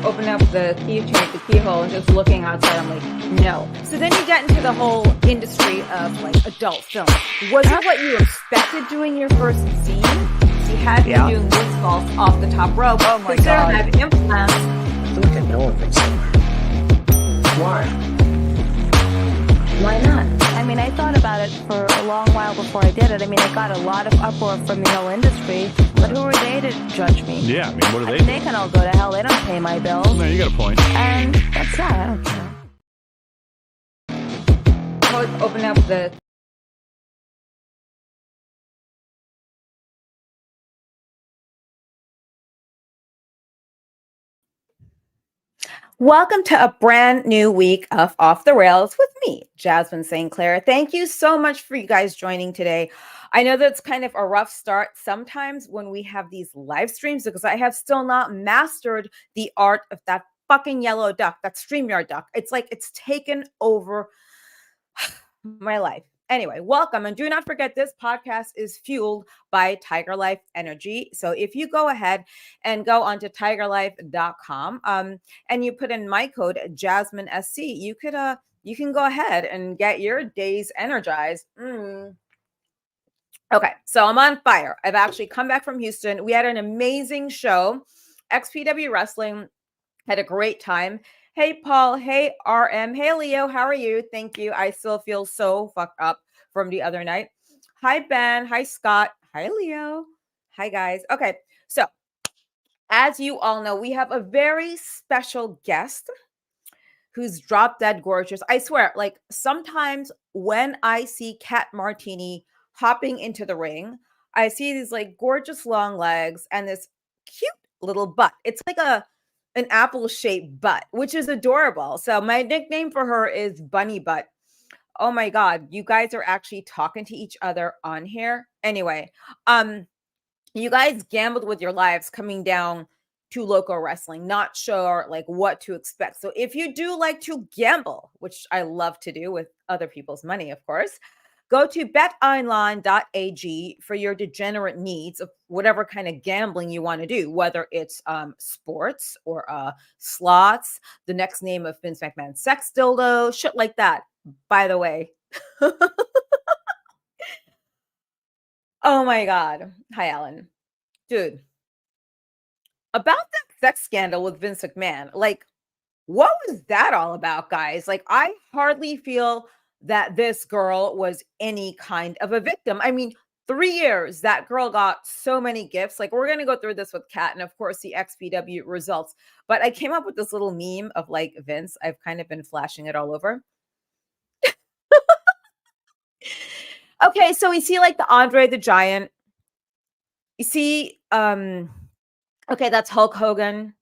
open up the keyhole and just looking outside. I'm like, no. So then you get into the whole industry of like adult film. Was it what you expected doing your first scene? You had to do moose falls off the top rope. Oh my God. Have implants. Look at no one thinks Why? Why not? I mean, I thought about it for a long while before I did it. I mean, I got a lot of uproar from the whole industry, but who are they to judge me? Yeah, I mean, what are they? They can all go to hell. They don't pay my bills. No, you got a point. And that's that. I don't care. Open up the Welcome to a brand new week of Off the Rails with me, Jasmin St Claire. Thank you so much for you guys joining today. I know that's kind of a rough start sometimes when we have these live streams because I have still not mastered the art of that fucking yellow duck, that StreamYard duck. It's like it's taken over my life. Anyway, welcome. And do not forget, this podcast is fueled by Tigerlife Energy. So if you go ahead and go onto tigerlife.com and you put in my code JasminSC, you can go ahead and get your days energized. Okay, so I'm on fire. I've actually come back from Houston. We had an amazing show. XPW Wrestling, had a great time. Hey, Paul. Hey, RM. Hey, Leo. How are you? Thank you. I still feel so fucked up from the other night. Hi, Ben. Hi, Scott. Hi, Leo. Hi, guys. Okay. So as you all know, we have a very special guest who's drop dead gorgeous. I swear, like sometimes when I see Kat Martini hopping into the ring, I see these like gorgeous long legs and this cute little butt. It's like an apple-shaped butt, which is adorable. So my nickname for her is Bunny Butt. Oh my God, you guys are actually talking to each other on here. Anyway, you guys gambled with your lives coming down to local wrestling, not sure like what to expect. So if you do like to gamble, which I love to do with other people's money, of course, go to betonline.ag for your degenerate needs of whatever kind of gambling you want to do, whether it's sports or slots, the next name of Vince McMahon sex dildo, shit like that, by the way. Oh my God. Hi, Alan. Dude, about that sex scandal with Vince McMahon, like, what was that all about, guys? Like, I hardly feel that this girl was any kind of a victim. I mean, 3 years, that girl got so many gifts. Like, we're going to go through this with Kat and, of course, the XPW results. But I came up with this little meme of, like, Vince. I've kind of been flashing it all over. Okay, so we see, like, the Andre the Giant. You see, okay, that's Hulk Hogan.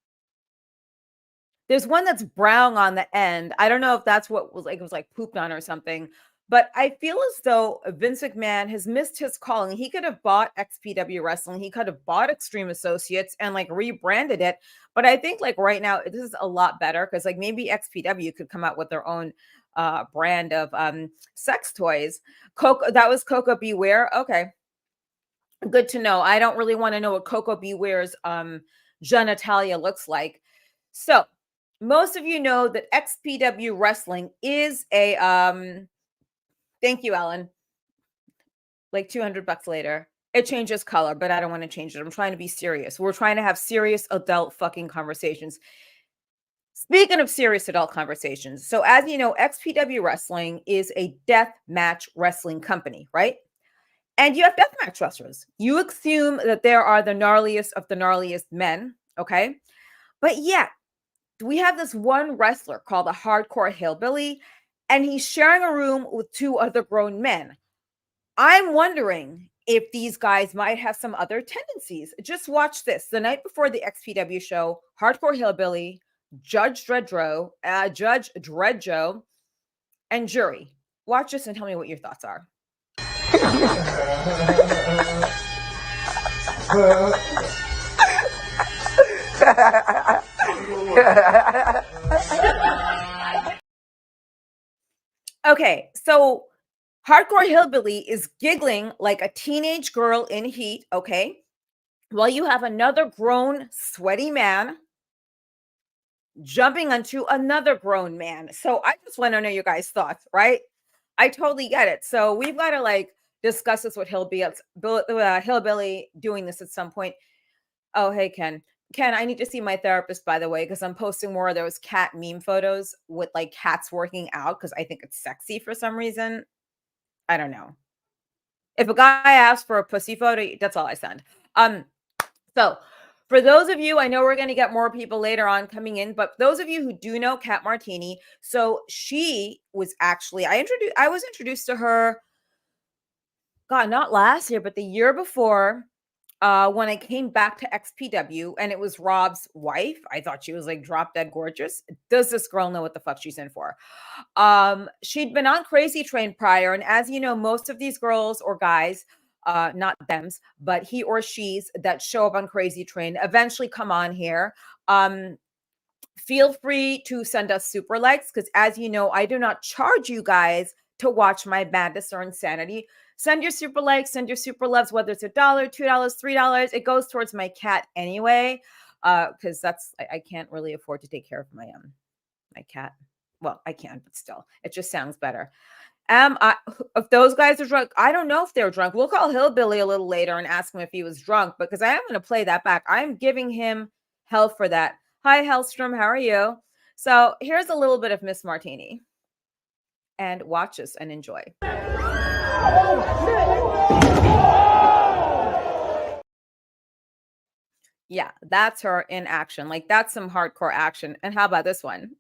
There's one that's brown on the end. I don't know if that's what was like, it was like pooped on or something. But I feel as though Vince McMahon has missed his calling. He could have bought XPW Wrestling. He could have bought Xtreme Associates and like rebranded it. But I think like right now, this is a lot better because like maybe XPW could come out with their own brand of sex toys. Coco, that was Coco Beware. Okay. Good to know. I don't really want to know what Coco Beware's genitalia looks like. So, most of you know that XPW Wrestling is a thank you, Ellen. Like $200 later, it changes color, but I don't want to change it. I'm trying to be serious. We're trying to have serious adult fucking conversations. Speaking of serious adult conversations, so as you know, XPW Wrestling is a deathmatch wrestling company, right? And you have deathmatch wrestlers. You assume that there are the gnarliest of the gnarliest men, okay? But yet, we have this one wrestler called a hardcore hillbilly, and he's sharing a room with 2 other grown men. I'm wondering if these guys might have some other tendencies. Just watch this. The night before the XPW show, hardcore hillbilly, Judge Dreadjo, and jury. Watch this and tell me what your thoughts are. Okay, so hardcore hillbilly is giggling like a teenage girl in heat, okay? While you have another grown, sweaty man jumping onto another grown man. So I just want to know your guys' thoughts, right? I totally get it. So we've got to like discuss this with Hillbilly doing this at some point. Oh, hey, Ken. Ken, I need to see my therapist, by the way, because I'm posting more of those cat meme photos with like cats working out because I think it's sexy for some reason. I don't know. If a guy asks for a pussy photo, that's all I send. So for those of you, I know we're going to get more people later on coming in, but those of you who do know Kat Martini, so she was actually I was introduced to her, God, not last year, but the year before, when I came back to XPW, and it was Rob's wife. I thought she was like drop dead gorgeous. Does this girl know what the fuck she's in for? She'd been on Crazy Train prior, and as you know, most of these girls or guys, not thems, but he or she's that show up on Crazy Train eventually come on here. Feel free to send us super likes because, as you know, I do not charge you guys to watch my madness or insanity. Send your super likes, send your super loves, whether it's $1, $2, $3. It goes towards my cat anyway, because I can't really afford to take care of my cat. Well, I can, but still, it just sounds better. If those guys are drunk, I don't know if they're drunk. We'll call Hillbilly a little later and ask him if he was drunk, because I am going to play that back. I'm giving him hell for that. Hi, Hellstrom. How are you? So here's a little bit of Miss Martini. And watch this and enjoy. Yeah, that's her in action. Like, that's some hardcore action. And how about this one?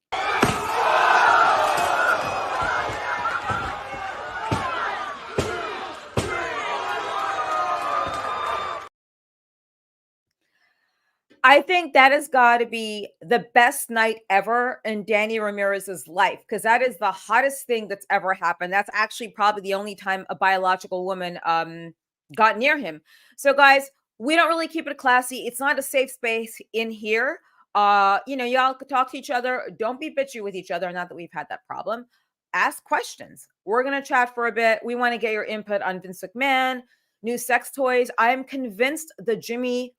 I think that has got to be the best night ever in Danny Ramirez's life, because that is the hottest thing that's ever happened. That's actually probably the only time a biological woman got near him. So, guys, we don't really keep it classy. It's not a safe space in here. Y'all could talk to each other. Don't be bitchy with each other. Not that we've had that problem. Ask questions. We're going to chat for a bit. We want to get your input on Vince McMahon, new sex toys. I am convinced the Jimmy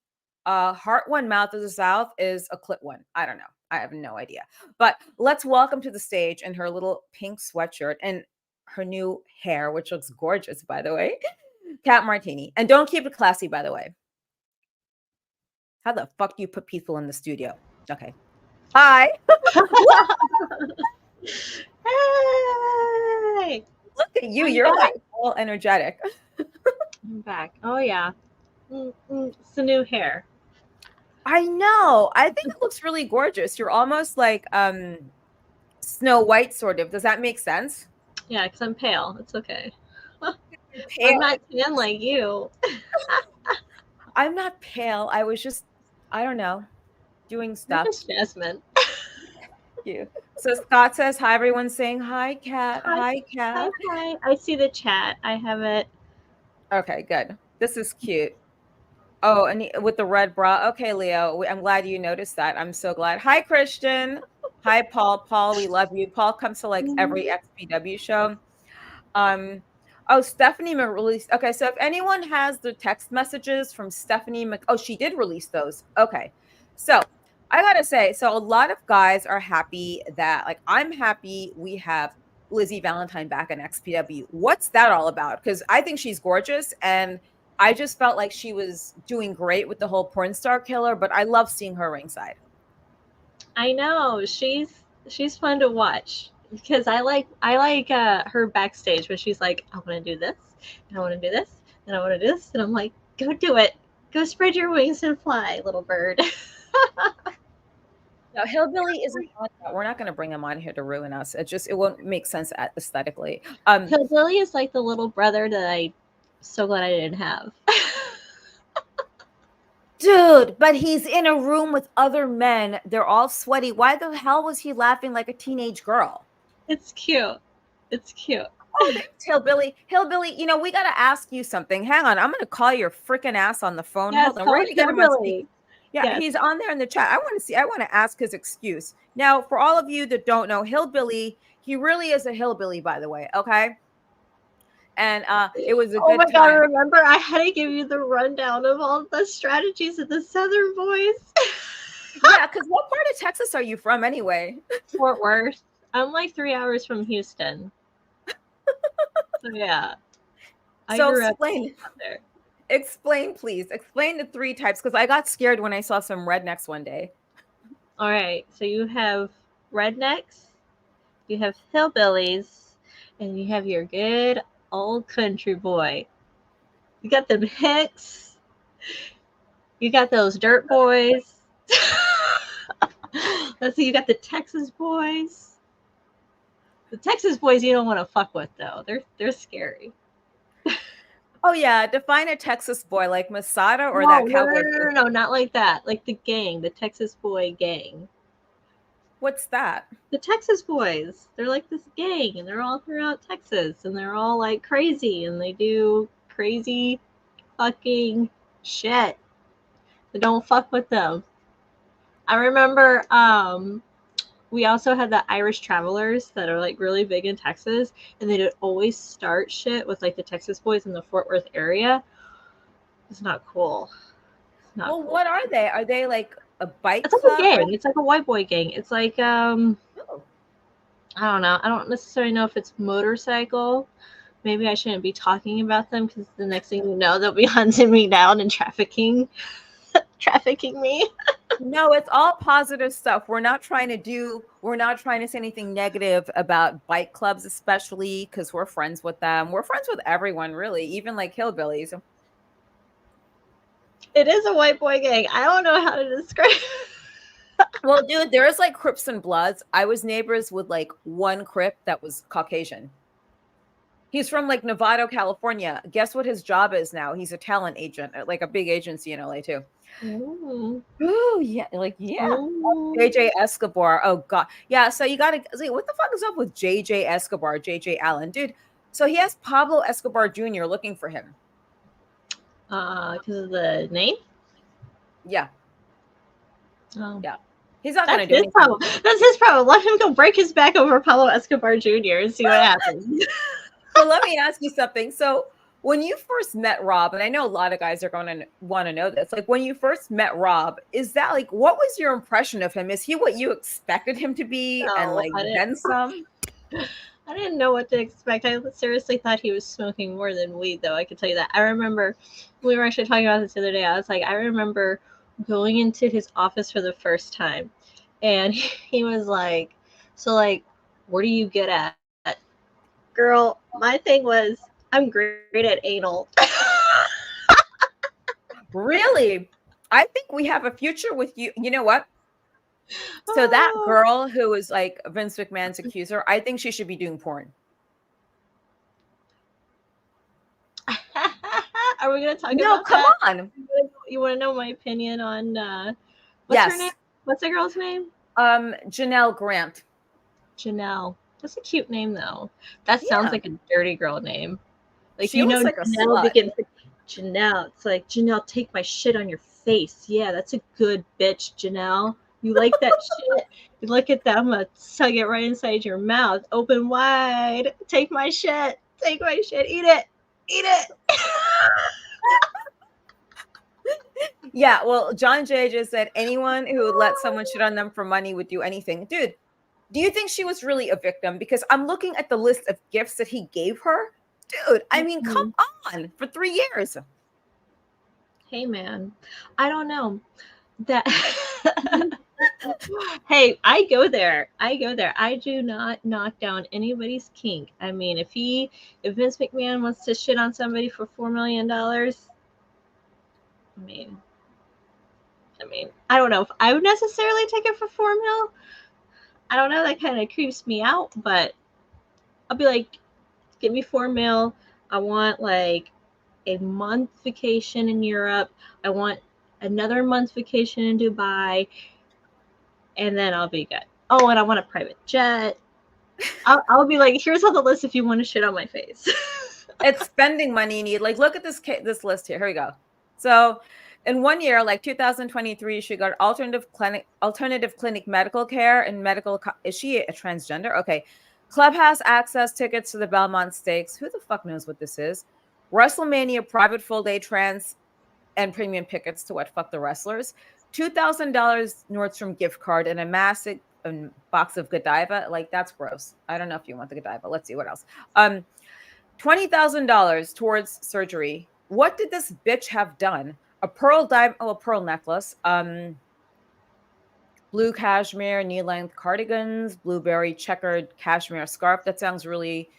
Heart One, Mouth of the South is a clit one. I don't know. I have no idea. But let's welcome to the stage in her little pink sweatshirt and her new hair, which looks gorgeous, by the way, Kat Martini. And don't keep it classy, by the way. How the fuck do you put people in the studio? Okay. Hi. Hey! Look at you. You're like all energetic. I'm back. Oh, yeah. It's the new hair. I know. I think it looks really gorgeous. You're almost like Snow White, sort of. Does that make sense? Yeah, because I'm pale. It's okay. Pale. I'm not tan like you. I'm not pale. I was just, I don't know, doing stuff. Jasmine. Thank you. So Scott says, hi, everyone's saying hi, Kat. Hi, Kat. Hi. I see the chat. I have it. Okay, good. This is cute. Oh, and with the red bra. Okay, Leo, I'm glad you noticed that. I'm so glad. Hi, Christian. Hi, Paul. Paul, we love you. Paul comes to like every XPW show. Oh, Stephanie released. Okay, so if anyone has the text messages from Stephanie, oh, she did release those. Okay, so I gotta say, so a lot of guys are happy that, like, I'm happy we have Lizzy Valentine back in XPW. What's that all about? Because I think she's gorgeous, and I just felt like she was doing great with the whole porn star killer, but I love seeing her ringside. I know she's fun to watch because I like her backstage when she's like, I want to do this, and I want to do this, and I want to do this, and I'm like, go do it, go spread your wings and fly, little bird. No, Hillbilly isn't on that. We're not going to bring him on here to ruin us. It won't make sense aesthetically. Hillbilly is like the little brother that I'm so glad I didn't have. Dude, but he's in a room with other men. They're all sweaty. Why the hell was he laughing like a teenage girl? It's cute. It's cute. Oh, thanks, Hillbilly. Hillbilly, we got to ask you something. Hang on. I'm going to call your freaking ass on the phone. Yes, hold on. We're going to get him on speaker. Yeah, yes. He's on there in the chat. I want to ask his excuse. Now, for all of you that don't know, Hillbilly, he really is a hillbilly, by the way, okay? And it was a good time. Oh my God, remember I had to give you the rundown of all the strategies of the Southern boys. Yeah, because what part of Texas are you from anyway? Fort Worth. I'm like 3 hours from Houston. So yeah, I So grew up explain, out there. explain, please. Explain the three types because I got scared when I saw some rednecks one day. All right, so you have rednecks, you have hillbillies, and you have your good old country boy. You got them hicks. You got those dirt boys. Let's see, you got the Texas boys. The Texas boys you don't want to fuck with though. They're scary. Oh yeah, define a Texas boy like Masada or No, that no, no, cowboy. no, no, no, not like that. Like the gang, the Texas boy gang. What's that? The Texas boys. They're like this gang and they're all throughout Texas and they're all like crazy and they do crazy fucking shit. So don't fuck with them. I remember we also had the Irish travelers that are like really big in Texas and they'd always start shit with like the Texas boys in the Fort Worth area. It's not cool. It's not Well, cool. what are they? Are they like a bike It's like a club? gang. It's like a white boy gang. It's like Oh. I don't know. I don't necessarily know if it's motorcycle. Maybe I shouldn't be talking about them because the next thing you know, they'll be hunting me down and trafficking me. No, it's all positive stuff. We're not trying to say anything negative about bike clubs, especially because we're friends with them. We're friends with everyone, really, even like hillbillies. It is a white boy gang. I don't know how to describe. Well, dude, there's like Crips and Bloods. I was neighbors with like one Crip that was Caucasian. He's from like Nevada, California. Guess what his job is now? He's a talent agent at like a big agency in LA too. Ooh. Oh yeah, like yeah. Ooh. JJ Escobar. Oh god. Yeah, so you gotta like, what the fuck is up with JJ Escobar, JJ Allen? Dude, so he has Pablo Escobar Jr. looking for him. Because of the name? Yeah, Oh. yeah. He's not That's gonna do his anything. problem. That's his problem. Let him go break his back over Pablo Escobar Jr. and see what happens. So let me ask you something. So when you first met Rob, and I know a lot of guys are going to want to know this, like when you first met Rob, is that like what was your impression of him? Is he what you expected him to be, and No, like I didn't. then some? I didn't know what to expect. I seriously thought he was smoking more than weed, though. I can tell you that. I remember we were actually talking about this the other day. I was like, I remember going into his office for the first time, and he was like, "So, like, what are you good at?" Girl, my thing was, I'm great at anal. Really? I think we have a future with you. You know what? So that girl who was like Vince McMahon's accuser, I think she should be doing porn. Are we gonna talk No, about come that? on. You want to know my opinion on what's her name? Yes. What's the girl's name? Janelle Grant. Janelle. That's a cute name though. That sounds Yeah. like a dirty girl name. Like She looks like a Janelle slut. begins with Janelle. It's like Janelle, take my shit on your face. Yeah, that's a good bitch, Janelle. You like that shit? You look at that, I'm gonna tug it right inside your mouth. Open wide. Take my shit. Take my shit. Eat it. Eat it. Yeah, well, John Jay just said anyone who would let someone shit on them for money would do anything. Dude, do you think she was really a victim? Because I'm looking at the list of gifts that he gave her. Dude, I mean, come on, for 3 years. Hey man, I don't know that. Hey, I go there. I go there. I do not knock down anybody's kink. I mean, if Vince McMahon wants to shit on somebody for $4 million, I mean, I don't know if I would necessarily take it for 4 mil. I don't know. That kind of creeps me out, but I'll be like, give me 4 mil. I want like a month vacation in Europe. I want another month vacation in Dubai, and then I'll be good. Oh, and I want a private jet. I'll be like, here's all the list if you want to shit on my face. It's spending money you need. Like, look at this list here. Here we go. So, in 1 year, like 2023, she got alternative clinic medical care and medical. Is she a transgender? Okay. Clubhouse access tickets to the Belmont Stakes. Who the fuck knows what this is? WrestleMania private full day trans and premium tickets to what fuck the wrestlers. $2,000 Nordstrom gift card and a massive box of Godiva. Like, that's gross. I don't know if you want the Godiva. Let's see what else. $20,000 towards surgery. What did this bitch have done? A pearl a pearl necklace. Blue cashmere knee-length cardigans, blueberry checkered cashmere scarf. That sounds really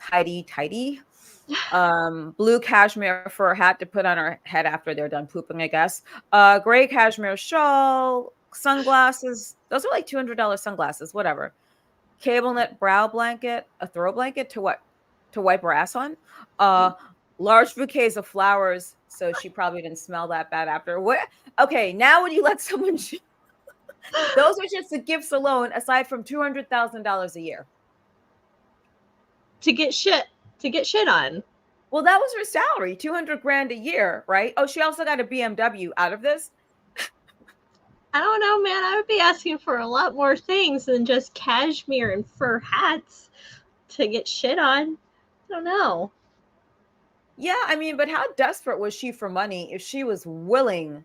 tidy. Blue cashmere fur hat to put on her head after they're done pooping, I guess. Gray cashmere shawl, sunglasses. Those are like $200 sunglasses, whatever. Cable knit brow blanket, a throw blanket to what? To wipe her ass on. Large bouquets of flowers, so she probably didn't smell that bad after. What? Okay, now when you let someone, those are just the gifts alone, aside from $200,000 a year to get shit on. Well, that was her salary, 200 grand a year, right? Oh, she also got a BMW out of this. I don't know, man. I would be asking for a lot more things than just cashmere and fur hats to get shit on. I don't know. Yeah, I mean, but how desperate was she for money if she was willing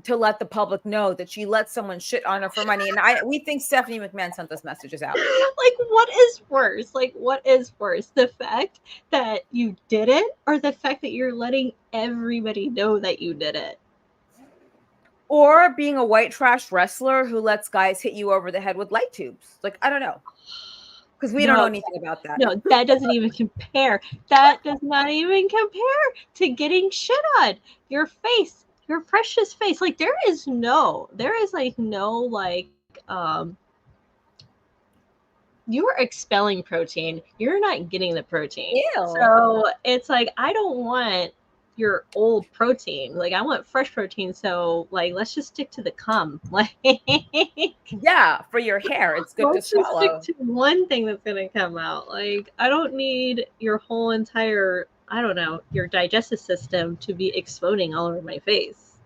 to let the public know that she let someone shit on her for money? And we think Stephanie McMahon sent those messages out. Like, what is worse? Like, what is worse? The fact that you did it, or the fact that you're letting everybody know that you did it? Or being a white trash wrestler who lets guys hit you over the head with light tubes. Like, I don't know. Because we don't know anything about that. No, that doesn't even compare. That does not even compare to getting shit on your face, your precious face. Like, there is no you are expelling protein. You're not getting the protein. Ew. So it's like, I don't want your old protein. Like, I want fresh protein. So, like, let's just stick to the cum. Like, yeah, for your hair, it's good to swallow. Let's stick to one thing that's gonna come out. Like, I don't need your whole entire, I don't know, your digestive system to be exploding all over my face.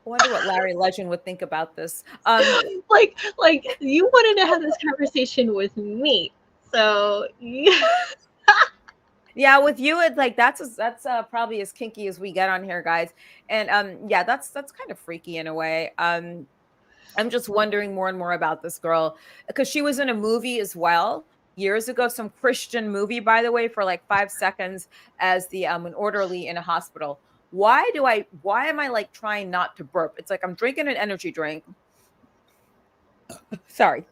I wonder what Larry Legend would think about this. Like you wanted to have this conversation with me, so yeah, with you, it's like that's probably as kinky as we get on here, guys. And yeah, that's kind of freaky in a way. I'm just wondering more and more about this girl because she was in a movie as well years ago, some Christian movie, by the way, for like 5 seconds as the an orderly in a hospital. Why am I like trying not to burp? It's like I'm drinking an energy drink. Sorry.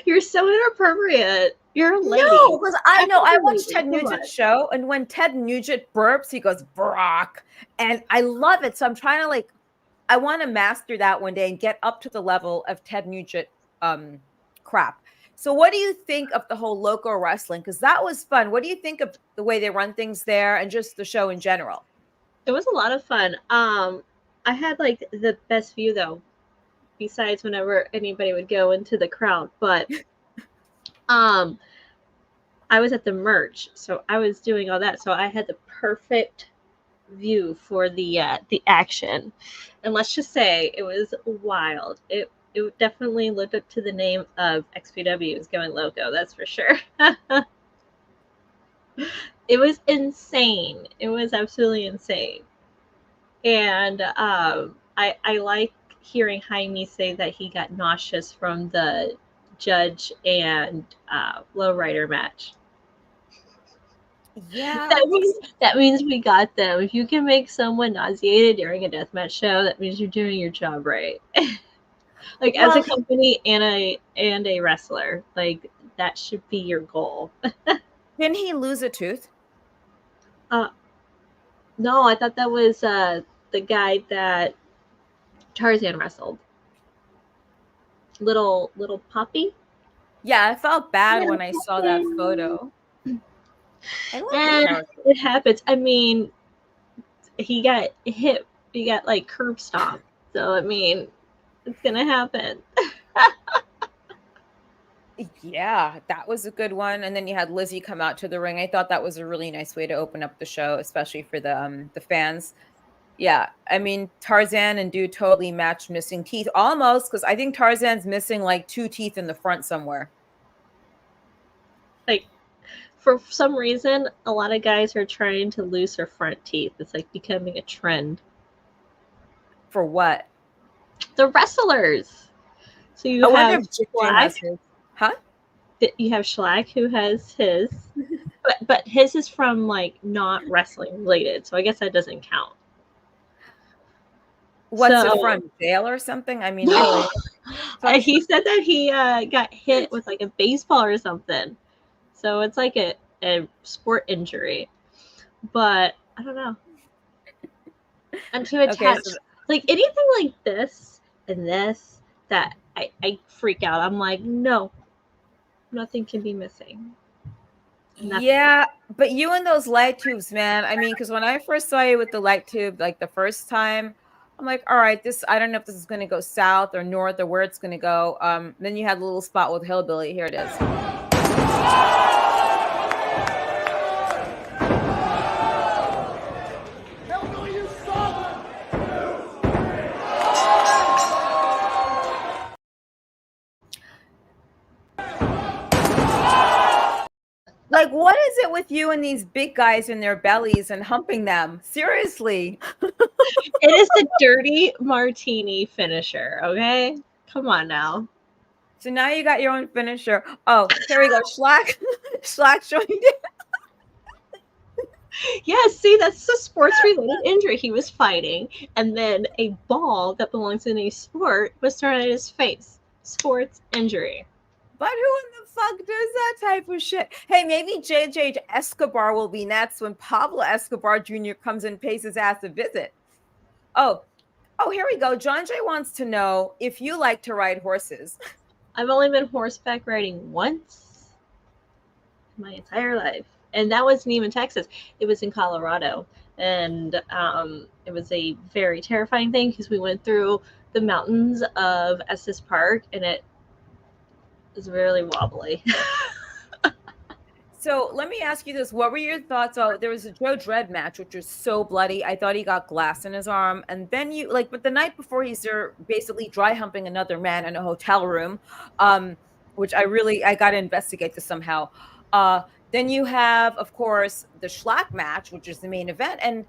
You're so inappropriate. You're a lady. No, because I know I watched Ted Nugent's show, and when Ted Nugent burps, he goes Brock, and I love it. So I'm trying to I want to master that one day and get up to the level of Ted Nugent crap. So what do you think of the whole local wrestling? Because that was fun. What do you think of the way they run things there and just the show in general? It was a lot of fun. I had like the best view though, besides whenever anybody would go into the crowd. But I was at the merch, so I was doing all that. So I had the perfect view for the action. And let's just say it was wild. It definitely lived up to the name of XPW. It was going loco, that's for sure. It was insane. It was absolutely insane. And I like hearing Jaime say that he got nauseous from the judge and lowrider match. Yeah, that means we got them. If you can make someone nauseated during a deathmatch show, that means you're doing your job right. Like, as a company and a wrestler, like, that should be your goal. Didn't he lose a tooth? No, I thought that was the guy that Tarzan wrestled. Little Poppy. Yeah, I felt bad when I saw that photo. And it happens. I mean, he got hit. He got like curb stomped. So I mean, it's gonna happen. Yeah, that was a good one. And then you had Lizzy come out to the ring. I thought that was a really nice way to open up the show, especially for the fans. Yeah, I mean, Tarzan and Dude totally matched missing teeth, almost, because I think Tarzan's missing like 2 teeth in the front somewhere. Like, for some reason, a lot of guys are trying to lose their front teeth. It's like becoming a trend. For what? The wrestlers. So you I wonder have if Jim Schlack. has his. Huh? You have Schlack who has his, but his is from like not wrestling related. So I guess that doesn't count. What's So- it from? Jail or something? I mean, really? He said that he got hit with like a baseball or something. So it's like a sport injury. But I don't know. I'm too attached. so- Like anything like this and this that I freak out. I'm like, no, nothing can be missing. Nothing. Yeah, but you and those light tubes, man. I mean, because when I first saw you with the light tube, like the first time, I'm like, all right, this, I don't know if this is going to go south or north or where it's going to go. Then you had a little spot with Hillbilly. Here it is. Like, what is it with you and these big guys in their bellies and humping them? Seriously. It is the dirty martini finisher, okay? Come on now. So now you got your own finisher. Oh, here we go. Schlack. Schlack showing you. Yeah, see, that's the sports related injury he was fighting. And then a ball that belongs in a sport was thrown at his face. Sports injury. But who in the fuck does that type of shit? Hey, maybe JJ Escobar will be next when Pablo Escobar Jr. comes and pays his ass a visit. Oh, here we go. John Jay wants to know if you like to ride horses. I've only been horseback riding once my entire life. And that wasn't even Texas. It was in Colorado. And it was a very terrifying thing because we went through the mountains of Estes Park and it was really wobbly. So let me ask you this. What were your thoughts? Oh, there was a Joe Dredd match, which was so bloody. I thought he got glass in his arm. And then but the night before he's there basically dry humping another man in a hotel room, which I got to investigate this somehow. Then you have, of course, the Schlack match, which is the main event. And,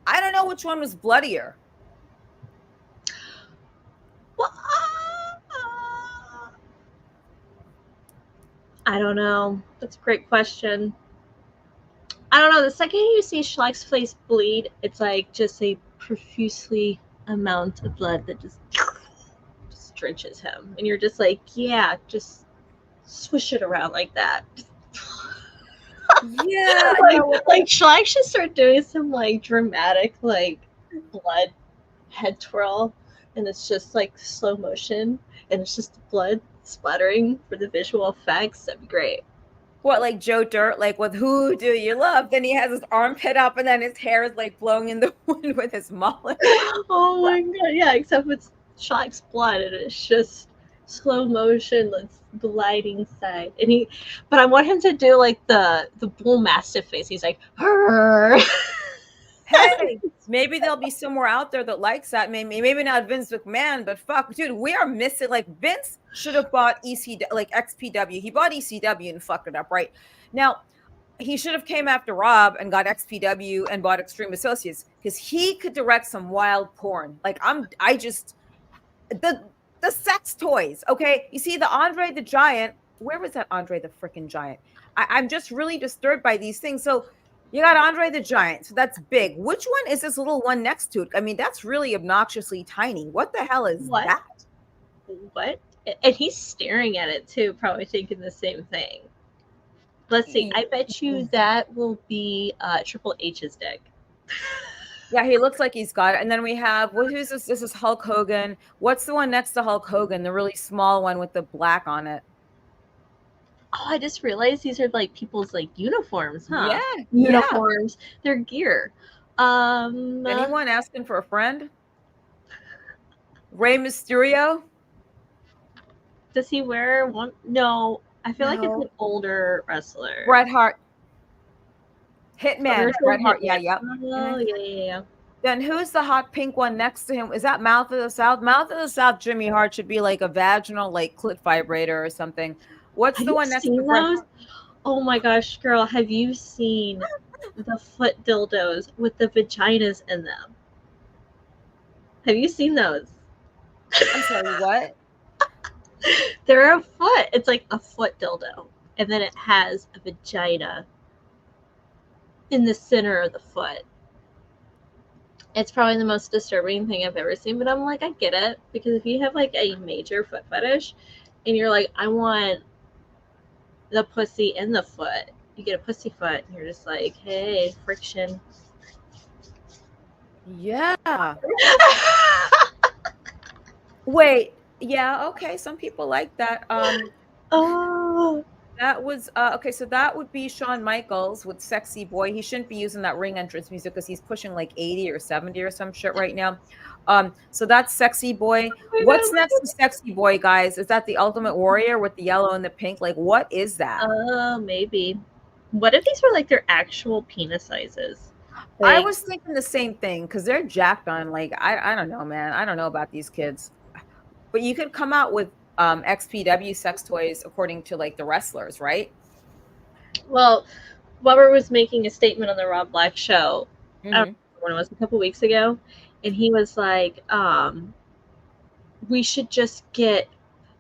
I don't know which one was bloodier. Well, I don't know. That's a great question. I don't know. The second you see Schlack's face bleed, it's like just a profusely amount of blood that just drenches him. And you're just like, yeah, just swish it around like that. Yeah. like Schlack should start doing some like dramatic like blood head twirl. And it's just like slow motion. And it's just blood splattering for the visual effects. That'd be great. What, like Joe Dirt, like with Who Do You Love? Then he has his armpit up and then his hair is like blowing in the wind with his mullet. Oh my god, yeah, except it's Schlack's blood and it's just slow motion, it's gliding side. But I want him to do like the bull mastiff face. He's like, "Hurr." Hey, maybe there'll be somewhere out there that likes that. Maybe not Vince McMahon, but fuck, dude, we are missing. Like Vince should have bought like XPW. He bought ECW and fucked it up, right? Now, he should have came after Rob and got XPW and bought Extreme Associates because he could direct some wild porn. Like the sex toys. Okay, you see the Andre the Giant. Where was that Andre the freaking Giant? I'm just really disturbed by these things. So. You got Andre the Giant, so that's big. Which one is this little one next to it? I mean, that's really obnoxiously tiny. What the hell is that? What? And he's staring at it too, probably thinking the same thing. Let's see. I bet you that will be Triple H's dick. Yeah, he looks like he's got it. And then we have, who's this? This is Hulk Hogan. What's the one next to Hulk Hogan? The really small one with the black on it. Oh, I just realized these are like people's like uniforms, huh? Yeah. Uniforms, their gear. Anyone asking for a friend? Rey Mysterio? Does he wear one? No, I feel like it's an older wrestler. Bret Hart. Hitman. Bret Hart. Yeah, yep. Oh, yeah. Then who's the hot pink one next to him? Is that Mouth of the South? Mouth of the South, Jimmy Hart should be like a vaginal like clit vibrator or something. What's the one next to those? Oh my gosh, girl, have you seen the foot dildos with the vaginas in them? Have you seen those? I'm sorry, what? They're a foot. It's like a foot dildo. And then it has a vagina in the center of the foot. It's probably the most disturbing thing I've ever seen, but I'm like, I get it. Because if you have like a major foot fetish and you're like, I want the pussy in the foot, you get a pussy foot and you're just like, hey, friction. Yeah. Wait. Yeah, okay. Some people like that. Oh, That was okay, so that would be Shawn Michaels with Sexy Boy. He shouldn't be using that ring entrance music because he's pushing like 80 or 70 or some shit right now. So that's Sexy Boy. I What's know. next to Sexy Boy, guys? Is that the Ultimate Warrior with the yellow and the pink? Like, what is that? Maybe. What if these were like their actual penis sizes? I Like, was thinking the same thing because they're jacked on. Like, I don't know, man. I don't know about these kids. But you could come out with XPW sex toys according to like the wrestlers, right? well, Weber was making a statement on the Rob Black show. I don't Hmm. know when it was, a couple weeks ago, and he was like, we should just get.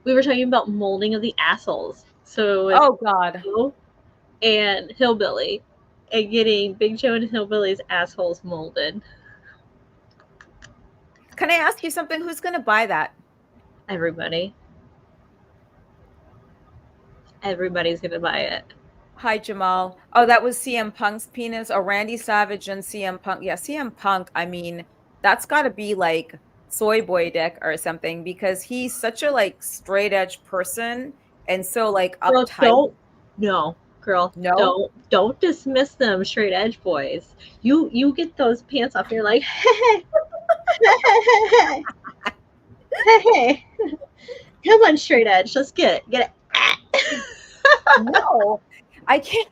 We were talking about molding of the assholes, so it was Oh God. Joe and Hillbilly, and getting Big Joe and Hillbilly's assholes molded. Can I ask you something? Who's gonna buy that? Everybody, everybody's gonna buy it. Hi, Jamal. Oh, that was CM Punk's penis. Oh, Randy Savage and CM Punk. Yeah, CM Punk. I mean, that's got to be like soy boy dick or something because he's such a like straight edge person and so like Girl, uptight. girl, No, don't dismiss them straight edge boys. You get those pants off, and you're like, hey, hey, hey, come on, straight edge, let's get it. no, I can't.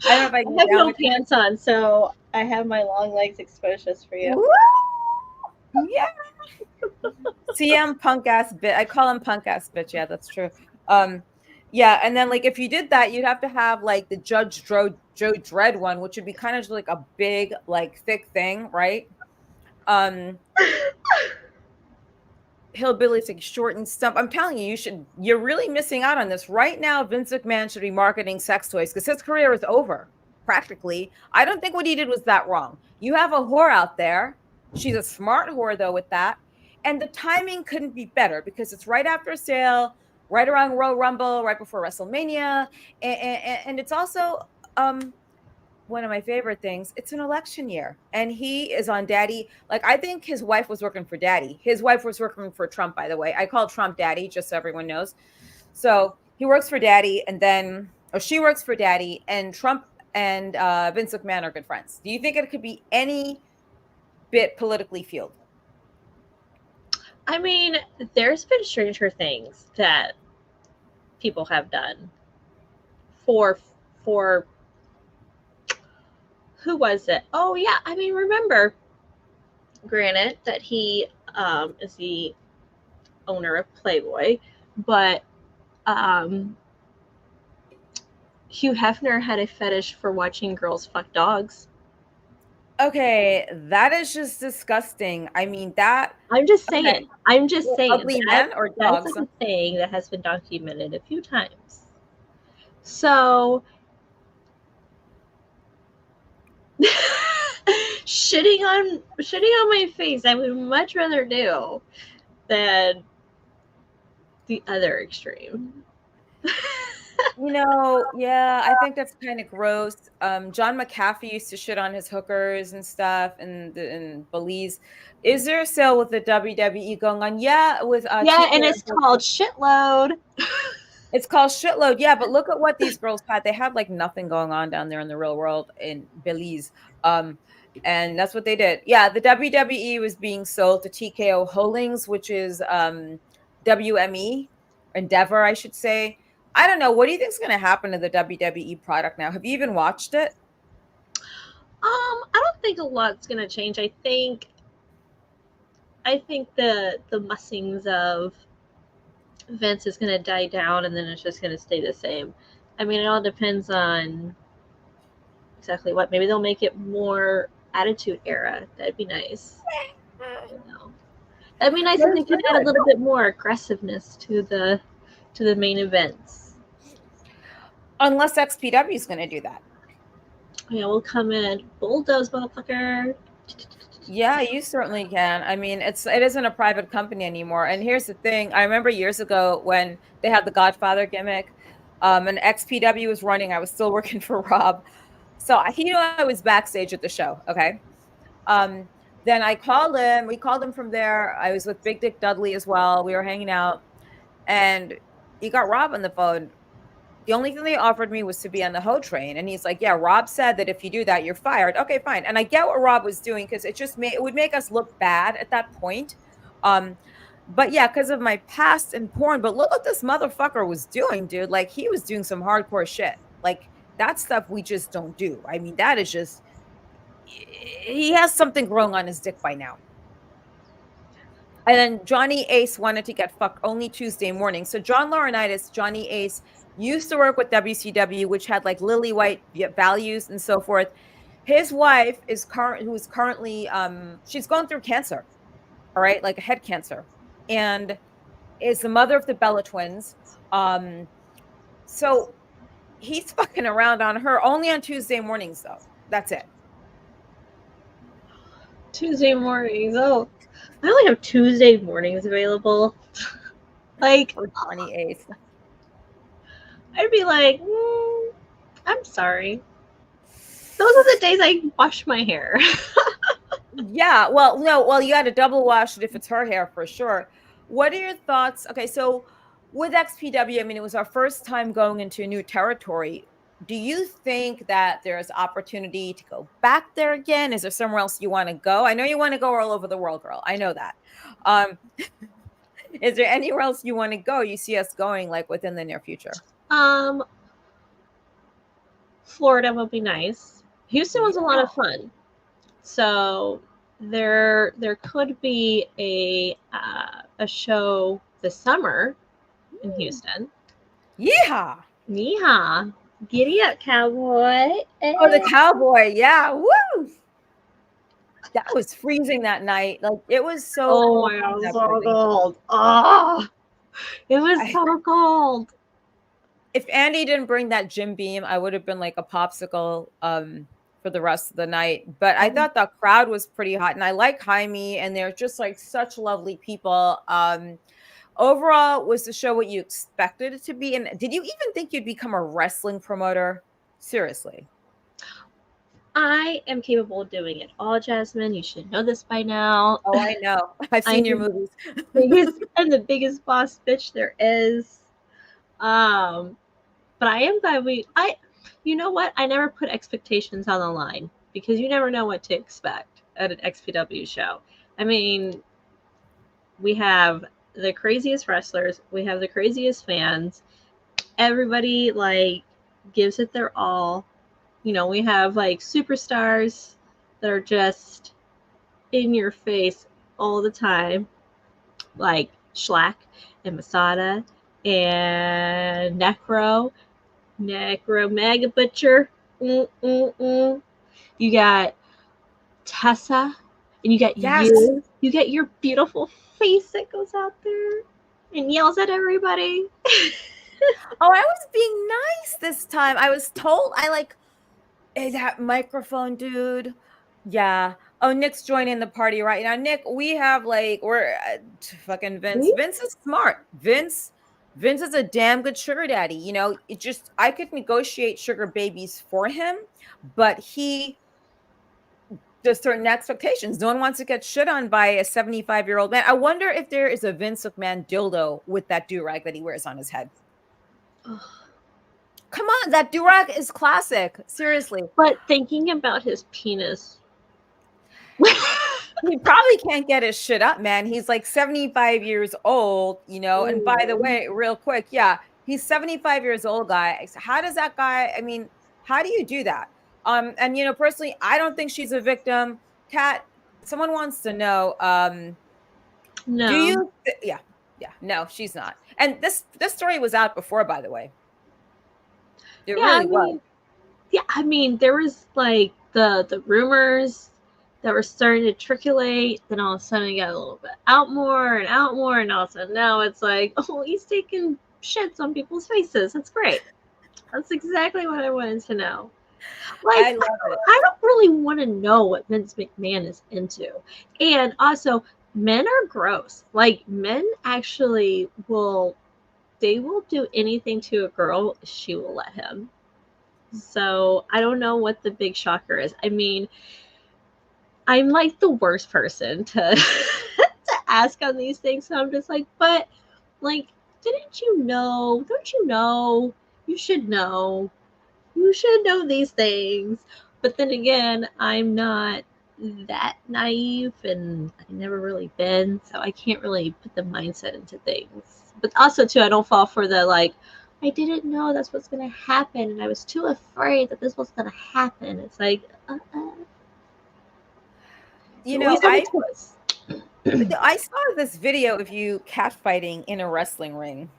I don't know if I I can have get down no with that. pants on, so I have my long legs exposed just for you. Woo! Yeah, CM Punk ass bitch. I call him punk ass bitch. Yeah, that's true. Um, yeah, and then like if you did that, you'd have to have like the Joe Dredd one, which would be kind of just like a big, like thick thing, right? Um, Hillbilly's like short and stump. I'm telling you, you're really missing out on this. Right now, Vince McMahon should be marketing sex toys because his career is over, practically. I don't think what he did was that wrong. You have a whore out there. She's a smart whore, though, with that. And the timing couldn't be better because it's right after a sale, right around Royal Rumble, right before WrestleMania. And it's also one of my favorite things. It's an election year, and he is on daddy. Like, I think his wife was working for daddy. His wife was working for Trump, by the way. I call Trump daddy, just so everyone knows. So he works for daddy, and then, or she works for daddy, and Trump and Vince McMahon are good friends. Do you think it could be any bit politically fueled? I mean, there's been stranger things that people have done for for who was it? Oh yeah, I mean, remember, granted that he is the owner of Playboy, but Hugh Hefner had a fetish for watching girls fuck dogs. Okay, that is just disgusting. I mean, that. I'm just Okay, saying. I'm just saying ugly that men or that's dogs? a thing that has been documented a few times. So shitting on my face, I would much rather do than the other extreme. Yeah, I think that's kind of gross. John McAfee used to shit on his hookers and stuff and Belize. Is there a sale with the WWE going on? Yeah, with Yeah, and TK. it's called shitload. It's called Shitload. Yeah, but look at what these girls had. They had like nothing going on down there in the real world in Belize. And that's what they did. Yeah, the WWE was being sold to TKO Holdings, which is WME, Endeavor, I should say. I don't know. What do you think is going to happen to the WWE product now? Have you even watched it? I don't think a lot's gonna change. I think the mussings of Vince is gonna die down, and then it's just gonna stay the same. I mean, it all depends on exactly what. Maybe they'll make it more Attitude Era. That'd be nice. You know, that'd be nice if they could add a little bit more aggressiveness to the main events. Unless XPW is going to do that. Yeah, we'll come in bulldoze, motherfucker. Yeah, you certainly can. I mean, it isn't a private company anymore. And here's the thing: I remember years ago when they had the Godfather gimmick, and XPW was running. I was still working for Rob, so he knew I was backstage at the show. Okay, then I called him. We called him from there. I was with Big Dick Dudley as well. We were hanging out, and he got Rob on the phone. The only thing they offered me was to be on the Ho train. And he's like, yeah, Rob said that if you do that, you're fired. Okay, fine. And I get what Rob was doing because it would make us look bad at that point. But yeah, because of my past in porn. But look what this motherfucker was doing, dude. Like, he was doing some hardcore shit. Like, that stuff we just don't do. I mean, that is just, he has something growing on his dick by now. And then Johnny Ace wanted to get fucked only Tuesday morning. So John Laurinaitis, Johnny Ace, used to work with WCW, which had like lily white values and so forth. His wife is who's currently she's going through cancer, all right, like a head cancer, and is the mother of the Bella twins. So he's fucking around on her only on Tuesday mornings, though. That's it. Tuesday mornings. Oh, I only have Tuesday mornings available. Like, For 28th. I'd be like, I'm sorry. Those are the days I wash my hair. Yeah, well, no, well, you got to double wash it if it's her hair for sure. What are your thoughts? Okay, so with XPW, I mean, it was our first time going into a new territory. Do you think that there's opportunity to go back there again? Is there somewhere else you want to go? I know you want to go all over the world, girl. I know that. Is there anywhere else you want to go? You see us going like within the near future? Florida would be nice. Houston was a lot of fun. So there could be a show this summer in Houston. Yeehaw! Yeehaw! Giddy up, cowboy! Oh, the cowboy! Yeah, woo! That was freezing that night. Like, it was so. Oh my god, it was so cold! Oh, it was so cold. If Andy didn't bring that Jim Beam, I would have been like a popsicle for the rest of the night. But I thought the crowd was pretty hot, and I like Jaime, and they're just like such lovely people. Overall, was the show what you expected it to be? And did you even think you'd become a wrestling promoter? Seriously. I am capable of doing it all, Jasmine. You should know this by now. Oh, I know. I've seen your movies. I'm the biggest boss bitch there is. But I am glad you know what? I never put expectations on the line because you never know what to expect at an XPW show. I mean, we have the craziest wrestlers, we have the craziest fans. Everybody like gives it their all. You know, we have like superstars that are just in your face all the time, like Schlack and Masada and Necro Mega Butcher. You got Tessa, and you got you. You get your beautiful face that goes out there and yells at everybody. Oh, I was being nice this time. I was told hey, that microphone dude. Yeah. Oh, Nick's joining the party right now. Nick, we have we're fucking Vince. Me? Vince is smart. Vince is a damn good sugar daddy. You know, I could negotiate sugar babies for him, but there's certain expectations. No one wants to get shit on by a 75-year-old man. I wonder if there is a Vince McMahon dildo with that do-rag that he wears on his head. Come on, that do-rag is classic. Seriously. But thinking about his penis. He probably can't get his shit up, man. He's like 75 years old, you know. And by the way, real quick, yeah, he's 75 years old, guy. How does that guy, I mean, how do you do that? And you know, personally, I don't think she's a victim. Kat, someone wants to know, No. Do you no, she's not. And this story was out before, by the way. It really was. Yeah, I mean, there was like the rumors that were starting to triculate. Then all of a sudden, it got a little bit out more, and all of a sudden now it's like, oh, he's taking shits on people's faces. That's great. That's exactly what I wanted to know. Like, I love it. I don't really want to know what Vince McMahon is into. And also, men are gross. Like, men actually will do anything to a girl, she will let him. So I don't know what the big shocker is. I mean, I'm like the worst person to to ask on these things. So I'm just like, but like, didn't you know? Don't you know? You should know. You should know these things. But then again, I'm not that naive and I've never really been, so I can't really put the mindset into things. But also too, I don't fall for the like, I didn't know that's what's gonna happen and I was too afraid that this was gonna happen. It's like You so know, always have a twist. I saw this video of you catfighting in a wrestling ring.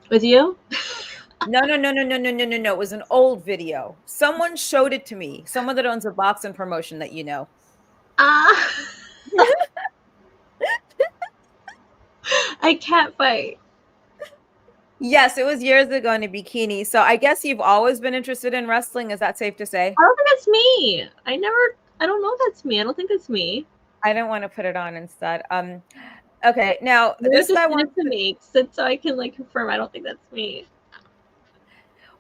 With you? No. It was an old video. Someone showed it to me. Someone that owns a boxing promotion that you know. Ah I can't fight. Yes, it was years ago in a bikini. So I guess you've always been interested in wrestling. Is that safe to say? I don't think that's me. I don't know if that's me. I don't think that's me. I don't want to put it on instead. Okay, now Maybe this just guy send wants it to me so I can like confirm I don't think that's me.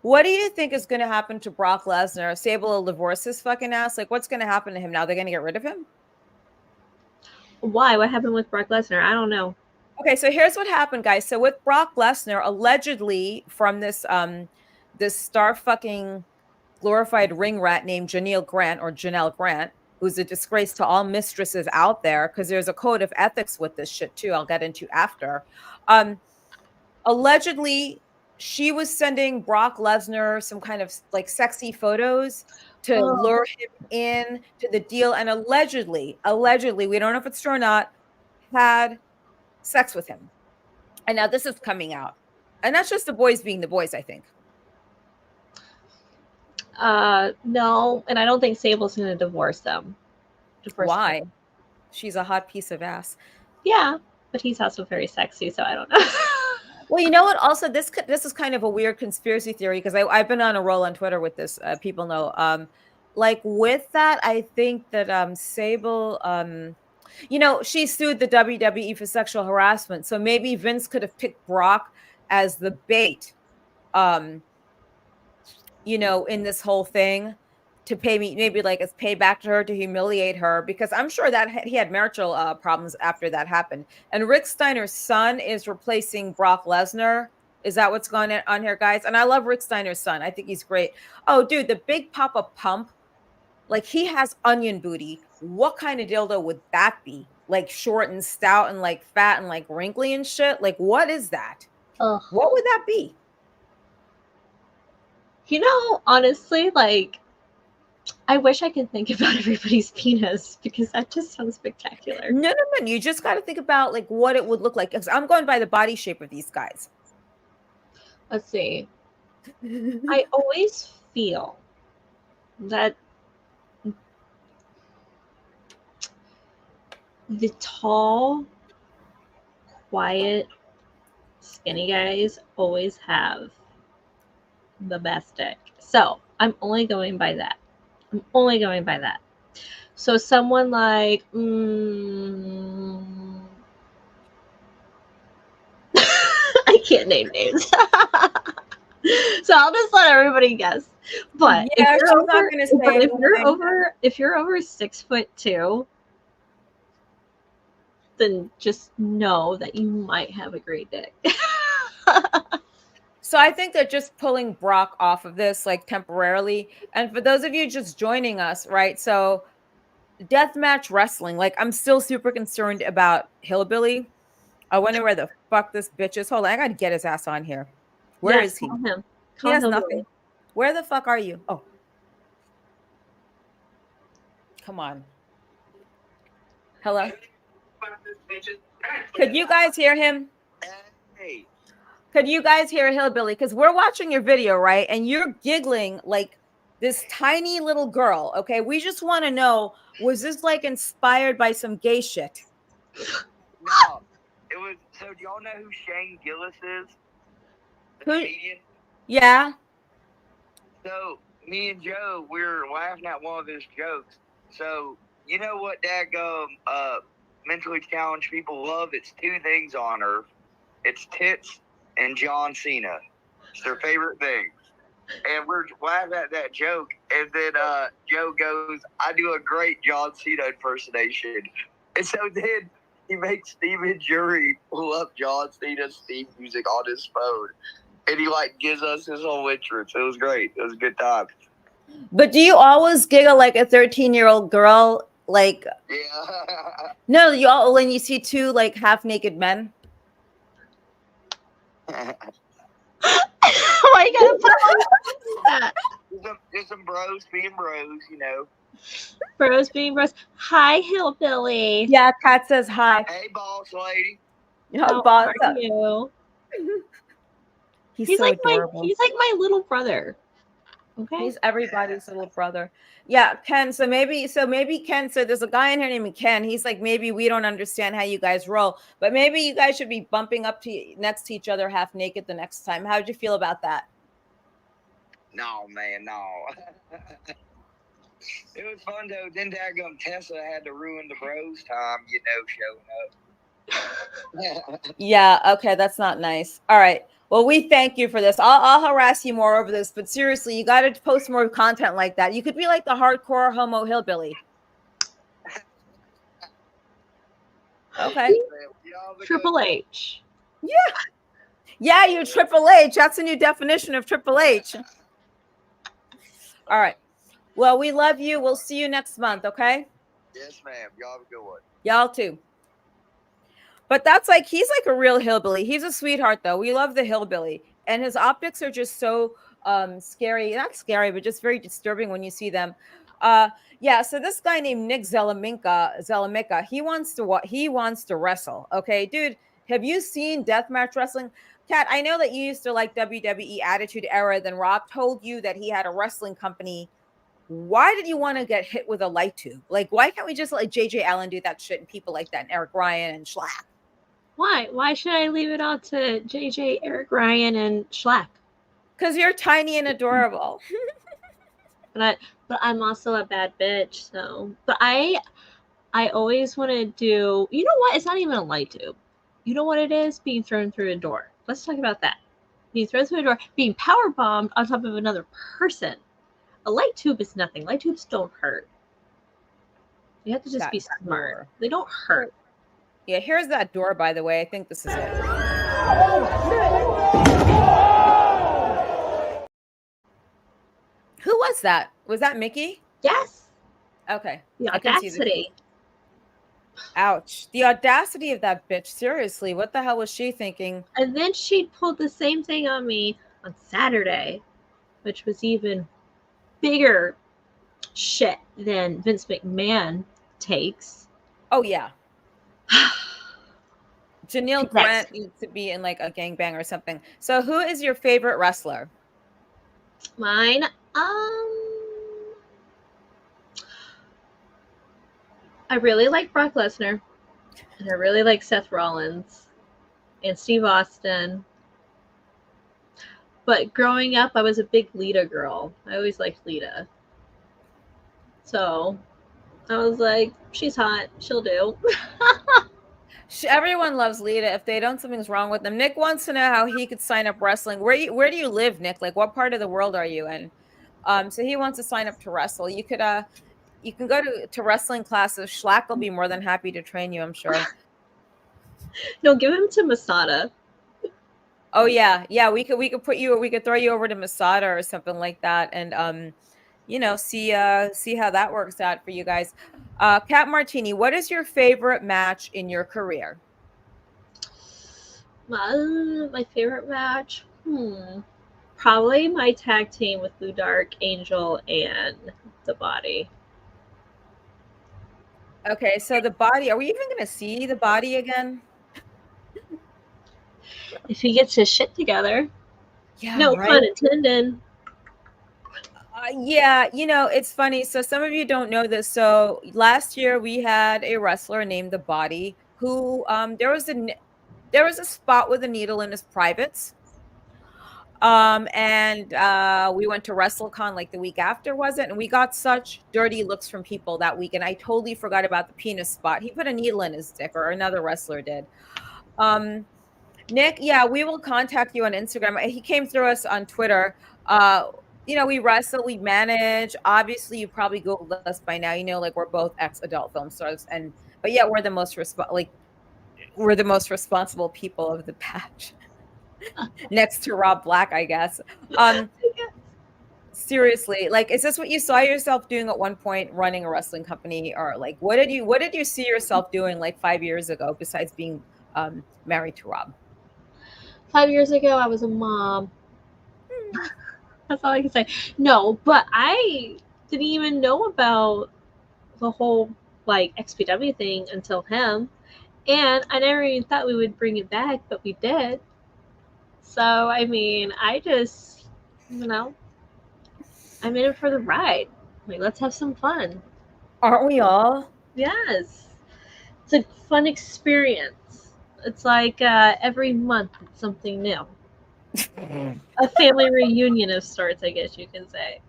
What do you think is going to happen to Brock Lesnar? Sable will divorce his fucking ass. Like, what's going to happen to him now? They're going to get rid of him? Why? What happened with Brock Lesnar? I don't know. Okay, so here's what happened, guys. So with Brock Lesnar, allegedly from this star fucking glorified ring rat named Janelle Grant, who's a disgrace to all mistresses out there, because there's a code of ethics with this shit too. I'll get into after. Allegedly, she was sending Brock Lesnar some kind of like sexy photos to lure him in to the deal, and allegedly, we don't know if it's true or not, had sex with him. And now this is coming out. And that's just the boys being the boys, I think. No, and I don't think Sable's gonna divorce them. Why? She's a hot piece of ass. Yeah, but he's also very sexy, so I don't know. Well, you know what? Also, this is kind of a weird conspiracy theory because I've been on a roll on Twitter with this. People know. Like with that, I think that Sable, she sued the WWE for sexual harassment. So maybe Vince could have picked Brock as the bait, in this whole thing to pay me, maybe like it's payback to her to humiliate her, because I'm sure that he had marital problems after that happened. And Rick Steiner's son is replacing Brock Lesnar. Is that what's going on here, guys? And I love Rick Steiner's son. I think he's great. Oh, dude, the Big Papa Pump, like he has onion booty. What kind of dildo would that be? Like short and stout and like fat and like wrinkly and shit? Like what is that? Ugh. What would that be? Honestly, like, I wish I could think about everybody's penis because that just sounds spectacular. No. You just got to think about like what it would look like. Because I'm going by the body shape of these guys. Let's see. I always feel that the tall, quiet, skinny guys always have the best dick. So I'm only going by that. So someone like I can't name names. So I'll just let everybody guess. But Yeah, if she's not gonna say if you're over 6'2", then just know that you might have a great dick. So I think they're just pulling Brock off of this like temporarily. And for those of you just joining us, right? So Deathmatch Wrestling, like I'm still super concerned about Hillbilly. I wonder where the fuck this bitch is. Hold on, I gotta get his ass on here. Where is he? Call him. He has Hillbilly. nothing. Where the fuck are you? Oh. Come on. Hello? Could you guys hear him? Hey. Could you guys hear Hillbilly? Because we're watching your video, right? And you're giggling like this tiny little girl. Okay, we just want to know: was this like inspired by some gay shit? No, it was. So do y'all know who Shane Gillis is? The Who? comedian. Yeah. So me and Joe, we were laughing at one of his jokes. So you know what daggum mentally challenged people love? It's two things on earth. It's tits and John Cena. It's their favorite things. And we're laughing at that joke. And then Joe goes, I do a great John Cena impersonation. And so then he makes Steven Jury pull up John Cena's theme music on his phone. And he like gives us his whole entrance. It was great. It was a good time. But do you always giggle like a 13-year-old girl? Like, Yeah. no, you all when you see two like half naked men. Oh my god! Just some bros being bros, you know. Bros being bros. Hi, Hillbilly. Yeah, Kat says hi. Hey, boss lady. How Boss. are you? He's so like adorable. he's like my little brother. Okay. He's everybody's little brother. Yeah, Ken. So maybe Ken. So there's a guy in here named Ken. He's like, maybe we don't understand how you guys roll, but maybe you guys should be bumping up to next to each other half naked the next time. How'd you feel about that? No, man, no. It was fun though. Then daggum Tessa had to ruin the bros time, you know, showing up. Yeah. Okay, that's not nice. All right. Well, we thank you for this. I'll harass you more over this, but seriously, you got to post more content like that. You could be like the hardcore homo hillbilly. Okay. Triple H. Yeah, you're Triple H. That's a new definition of Triple H. All right. Well, we love you. We'll see you next month, okay? Yes, ma'am. Y'all have a good one. Y'all too. But that's like, he's like a real hillbilly. He's a sweetheart, though. We love the hillbilly. And his optics are just so scary. Not scary, but just very disturbing when you see them. Yeah, so this guy named Nick Zelamica, he wants to wrestle. Okay, dude, have you seen Deathmatch Wrestling? Kat, I know that you used to like WWE Attitude Era. Then Rob told you that he had a wrestling company. Why did you want to get hit with a light tube? Like, why can't we just let JJ Allen do that shit and people like that and Eric Ryan and Schlack? Why? Why should I leave it all to JJ, Eric Ryan, and Schlack? Because you're tiny and adorable. But I'm also a bad bitch. So, but I always want to do. You know what? It's not even a light tube. You know what it is? Being thrown through a door. Let's talk about that. Being thrown through a door, being power bombed on top of another person. A light tube is nothing. Light tubes don't hurt. You have to just be smart. Door. They don't hurt. Yeah, here's that door, by the way. I think this is it. Who was that? Was that Mickey? Yes. Okay. The I can see audacity. Ouch. The audacity of that bitch. Seriously, what the hell was she thinking? And then she pulled the same thing on me on Saturday, which was even bigger shit than Vince McMahon takes. Oh, yeah. Janelle Next. Grant needs to be in like a gangbang or something. So who is your favorite wrestler? Mine, I really like Brock Lesnar, and I really like Seth Rollins and Steve Austin. But growing up, I was a big Lita girl. I always liked Lita. So I was like, she's hot. She'll do. Everyone loves Lita. If they don't, something's wrong with them. Nick wants to know how he could sign up wrestling. Where do you live, Nick? Like, what part of the world are you in? So he wants to sign up to wrestle. You can go to wrestling classes. Schlack will be more than happy to train you, I'm sure. No, give him to Masada. Oh yeah, we could throw you over to Masada or something like that, and see how that works out for you guys. Kat Martini, what is your favorite match in your career? My favorite match? Probably my tag team with Blue Dark, Angel, and The Body. Okay, so The Body, are we even going to see The Body again? if he gets his shit together. Yeah, No right. pun intended. Yeah, it's funny. So some of you don't know this. So last year we had a wrestler named The Body who there was a spot with a needle in his privates. And we went to WrestleCon like the week after, was it? And we got such dirty looks from people that week, and I totally forgot about the penis spot. He put a needle in his dick, or another wrestler did. Nick, yeah, we will contact you on Instagram. He came through us on Twitter. We wrestle, we manage. Obviously, you probably Googled us by now. Like we're both ex-adult film stars, but yeah, we're the most responsible people of the batch. Next to Rob Black, I guess. Seriously, like, is this what you saw yourself doing at one point, running a wrestling company, or like what did you see yourself doing like 5 years ago besides being married to Rob? 5 years ago, I was a mom. That's all I can say. No, but I didn't even know about the whole like XPW thing until him, and I never even thought we would bring it back, but we did. So I mean, I just, I'm in it for the ride. Like, let's have some fun. Aren't we all? Yes, it's a fun experience. It's like every month it's something new. A family reunion of sorts, I guess you can say.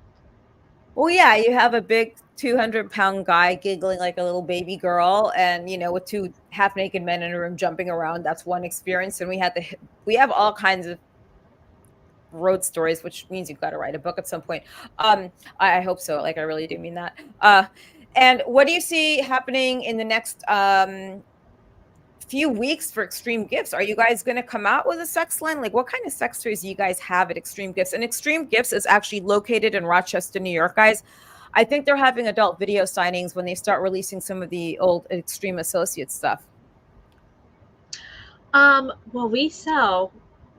Well, yeah, you have a big 200-pound guy giggling like a little baby girl, and with two half-naked men in a room jumping around. That's one experience, and we have all kinds of road stories, which means you've got to write a book at some point. I hope so. Like, I really do mean that. And what do you see happening in the next few weeks for Extreme Gifts? Are you guys going to come out with a sex line? Like, what kind of sex toys do you guys have at Extreme Gifts? And Extreme Gifts is actually located in Rochester, New York, guys. I think they're having adult video signings when they start releasing some of the old Extreme Associates stuff. Well, we sell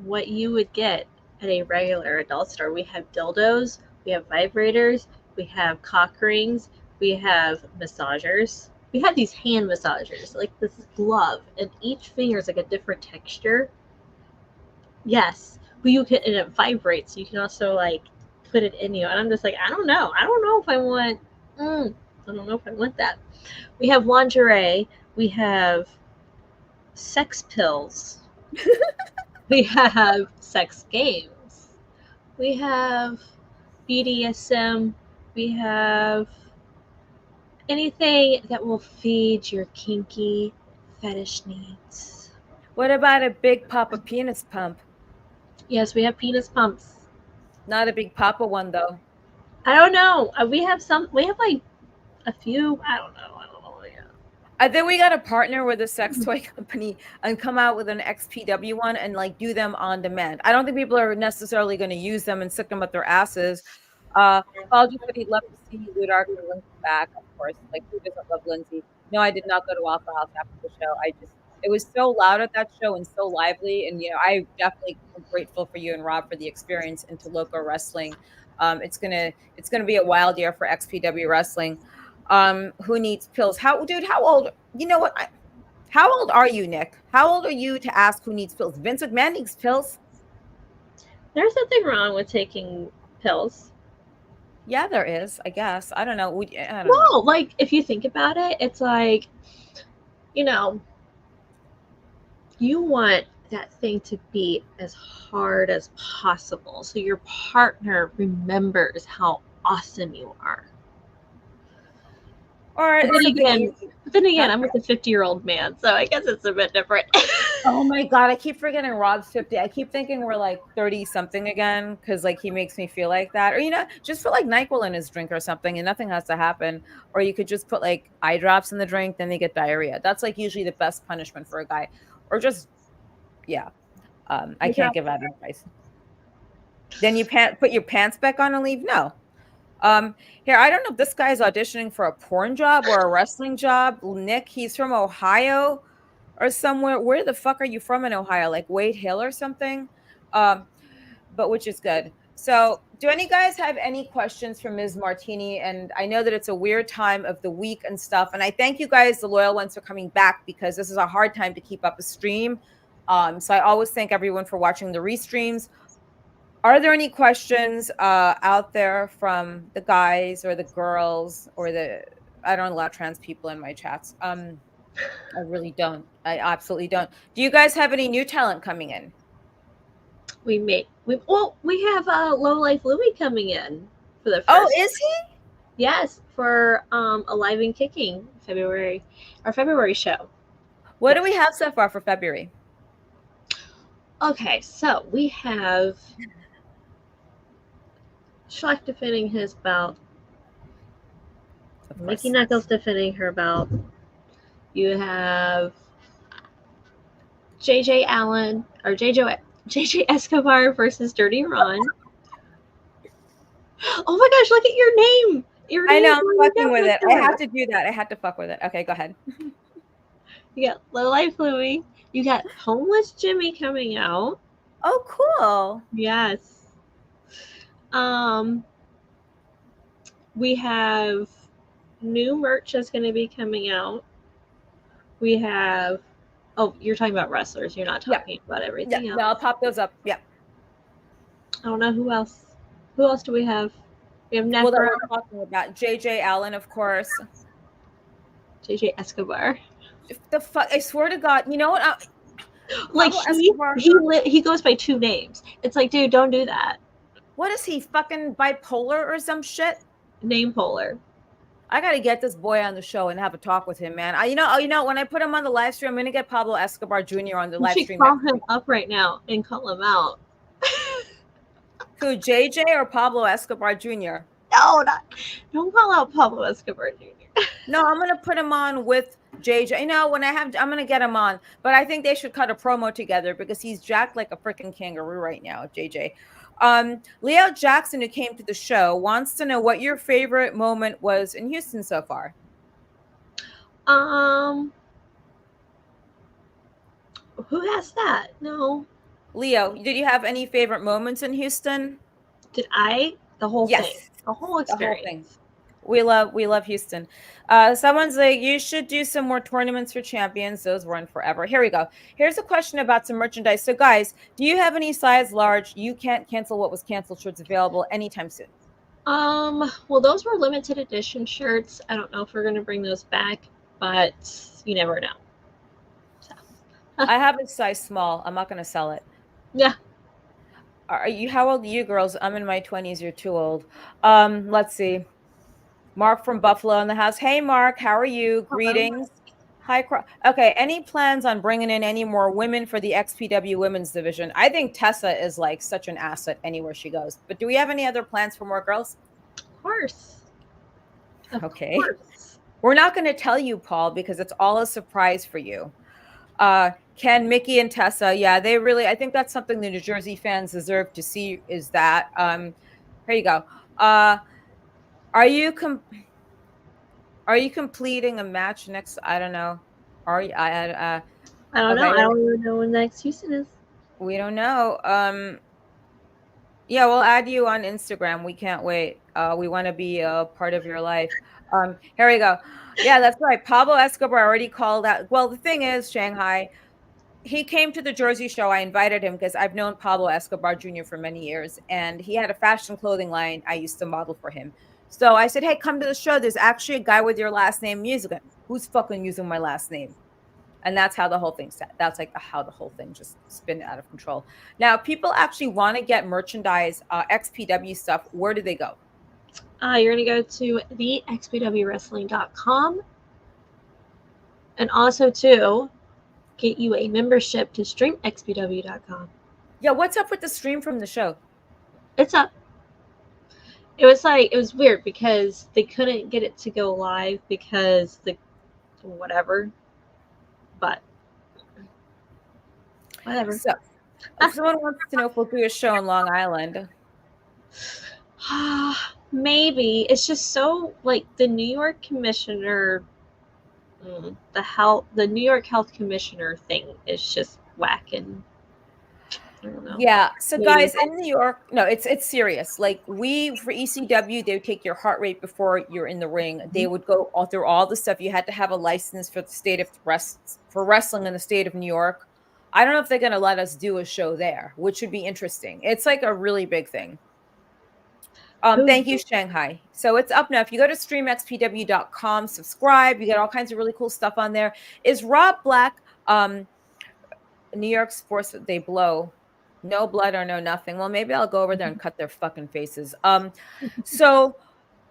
what you would get at a regular adult store. We have dildos, we have vibrators, we have cock rings, we have massagers. We have these hand massagers, like this glove, and each finger is like a different texture. Yes, but you can, and it vibrates. You can also like put it in you, and I'm just like, I don't know if I want. I don't know if I want that. We have lingerie. We have sex pills. We have sex games. We have BDSM. We have anything that will feed your kinky fetish needs. What about a big Papa penis pump? Yes, we have penis pumps. Not a big Papa one, though. I don't know. We have like a few. I don't know. Yeah. I think we got to partner with a sex toy company and come out with an XPW one and like do them on demand. I don't think people are necessarily going to use them and stick them up their asses. I'll just would love to see Ludark and Lindsay back, of course. Like, who doesn't love Lindsay? No, I did not go to Waffle House after the show. It was so loud at that show and so lively. And I definitely am grateful for you and Rob for the experience into local wrestling. It's gonna be a wild year for XPW wrestling. Who needs pills? How old? You know what? How old are you, Nick? How old are you to ask who needs pills? Vince McMahon needs pills. There's nothing wrong with taking pills. Yeah, there is. I guess. I don't know. No, like if you think about it, it's like, you want that thing to be as hard as possible so your partner remembers how awesome you are. Or but then again, I'm with a 50-year-old man, so I guess it's a bit different. Oh my God, I keep forgetting Rob's 50. I keep thinking we're like 30 something again because like he makes me feel like that. Or just put like NyQuil in his drink or something and nothing has to happen. Or you could just put like eye drops in the drink, then they get diarrhea. That's like usually the best punishment for a guy. Or just, yeah. I can't give that advice. Then you put your pants back on and leave? No. Here, I don't know if this guy's auditioning for a porn job or a wrestling job. Nick, he's from Ohio or somewhere. Where the fuck are you from in Ohio? Like Wade Hill or something? But which is good. So do any guys have any questions for Ms. Martini? And I know that it's a weird time of the week and stuff. And I thank you guys, the loyal ones, for coming back because this is a hard time to keep up a stream. So I always thank everyone for watching the restreams. Are there any questions out there from the guys or the girls or the? I don't allow trans people in my chats. I really don't. I absolutely don't. Do you guys have any new talent coming in? We have Low Life Louie coming in for the Oh, first. is he? Yes, for Alive and Kicking February, our February show. What do we have so far for February? Okay, so we have Schleck defending his belt. Of Mickey course. Knuckles defending her belt. You have JJ Allen or JJ Escobar versus Dirty Ron. Oh my gosh, look at your name. Your I name know, is I'm fucking with it. I had to do that. I had to fuck with it. Okay, go ahead. You got Low Life Louie. You got Homeless Jimmy coming out. Oh, cool. Yes. We have new merch that's going to be coming out. We have. Oh, you're talking about wrestlers. You're not talking about everything else. No, I'll pop those up. Yeah. I don't know who else. Who else do we have? We have Well, that Nephro, we're talking about JJ Allen, of course. JJ Escobar. The fuck! I swear to God, you know what? Like Pablo Escobar. he goes by two names. It's like, dude, don't do that. What is he? Fucking bipolar or some shit? Name polar. I gotta get this boy on the show and have a talk with him, man. You know, when I put him on the live stream, I'm gonna get Pablo Escobar Jr. on the You live should stream. call him up right now and call him out. Who, JJ or Pablo Escobar Jr.? No, don't call out Pablo Escobar Jr. No, I'm gonna put him on with JJ. You know, I'm gonna get him on, but I think they should cut a promo together because he's jacked like a freaking kangaroo right now, JJ. Leo Jackson, who came to the show, wants to know what your favorite moment was in Houston so far. Who has that? No. Leo, did you have any favorite moments in Houston? Did I? The whole Yes. thing. The whole experience. The whole thing. We love Houston. Someone's like, you should do some more tournaments for champions. Those run forever. Here we go. Here's a question about some merchandise. So guys, do you have any size large? You can't cancel what was canceled shirts available anytime soon. Well, those were limited edition shirts. I don't know if we're gonna bring those back, but you never know. So. I have a size small. I'm not gonna sell it. Yeah. How old are you girls? I'm in my 20s. You're too old. Let's see. Mark from Buffalo in the house. Hey, Mark, how are you? Hello. Greetings. Hi. Okay. Any plans on bringing in any more women for the XPW women's division? I think Tessa is like such an asset anywhere she goes. But do we have any other plans for more girls? Of course. Okay. We're not going to tell you, Paul, because it's all a surprise for you. Ken, Mickey, and Tessa. Yeah, they really. I think that's something the New Jersey fans deserve to see. Is that? Here you go. Are you completing a match next? I don't know. Are you? I don't know. I don't even know when next Houston is. We don't know. Yeah, we'll add you on Instagram. We can't wait. We want to be a part of your life. Here we go. Yeah, that's right. Pablo Escobar already called out. Well, the thing is, Shanghai, he came to the Jersey show. I invited him because I've known Pablo Escobar Jr. for many years, and he had a fashion clothing line I used to model for him. So I said, hey, come to the show. There's actually a guy with your last name using it. Who's fucking using my last name? And that's how the whole thing set. That's like how the whole thing just spin out of control. Now, people actually want to get merchandise, XPW stuff. Where do they go? You're going to go to the XPWWrestling.com. And also, too, get you a membership to streamxpw.com. Yeah, what's up with the stream from the show? It's up. It was weird because they couldn't get it to go live because whatever. But whatever. So, someone wants to know if we'll do a show in Long Island. Maybe. It's just so like the New York commissioner, the New York Health Commissioner thing is just whack, and I don't know. Yeah. So guys, in New York, no, it's serious. Like for ECW, they would take your heart rate before you're in the ring. They would go through all the stuff. You had to have a license for the state of for wrestling in the state of New York. I don't know if they're going to let us do a show there, which would be interesting. It's like a really big thing. Thank you, Shanghai. So it's up now. If you go to streamxpw.com, subscribe, you get all kinds of really cool stuff on there. Is Rob Black, New York sports, they blow, no blood or no nothing? Well, maybe I'll go over there and cut their fucking faces. So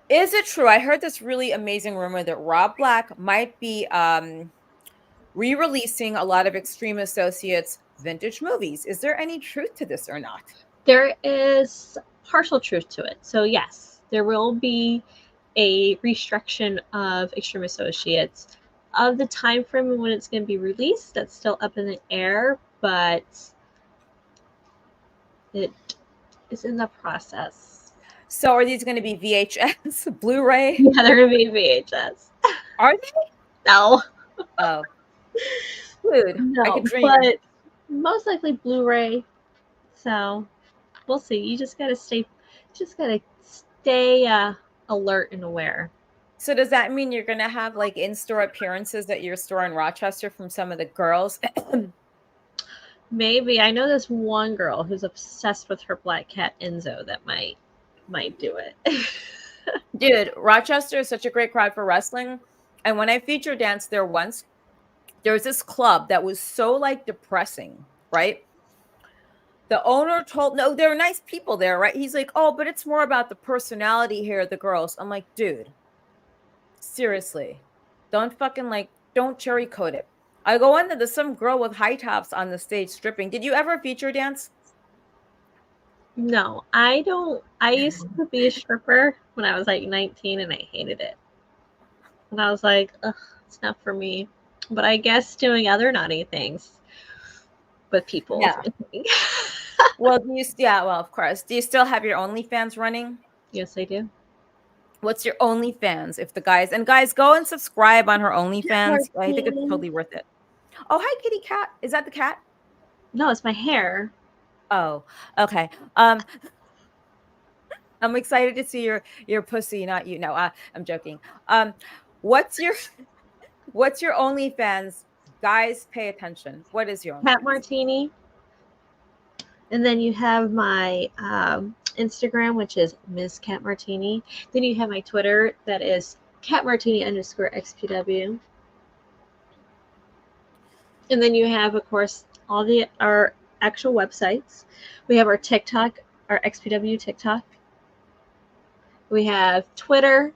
is it true? I heard this really amazing rumor that Rob Black might be re-releasing a lot of Extreme Associates vintage movies. Is there any truth to this or not? There is partial truth to it. So yes, there will be a restructuring of Extreme Associates. Of the time frame when it's going to be released, that's still up in the air, but it is in the process. So are these going to be VHS, Blu-ray? Yeah, they're going to be VHS. Are they? No. Oh, dude, No, I could dream. but most likely Blu-ray. So we'll see. You just gotta stay alert and aware. So does that mean you're gonna have like in-store appearances at your store in Rochester from some of the girls? Maybe. I know this one girl who's obsessed with her black cat Enzo that might do it. Dude, Rochester is such a great crowd for wrestling. And when I feature danced there once, there was this club that was so like depressing, right? The owner told, no, there are nice people there, right? He's like, oh, but it's more about the personality here, the girls. I'm like, dude, seriously, don't cherry coat it. I go in there, there's some girl with high tops on the stage stripping. Did you ever feature dance? No, I don't. I used to be a stripper when I was like 19 and I hated it. And I was like, ugh, it's not for me. But I guess doing other naughty things with people. Yeah. Well, of course. Do you still have your OnlyFans running? Yes, I do. What's your OnlyFans? If the guys go and subscribe on her OnlyFans. I think it's totally worth it. Oh, hi, kitty cat. Is that the cat? No, it's my hair. Oh, okay. I'm excited to see your pussy, not you. No, I'm joking. What's your OnlyFans? Guys, pay attention. What is your Kat Martini? And then you have my Instagram, which is Ms. Kat Martini. Then you have my Twitter, that is Kat Martini _XPW. And then you have, of course, all our actual websites. We have our TikTok, our XPW TikTok. We have Twitter,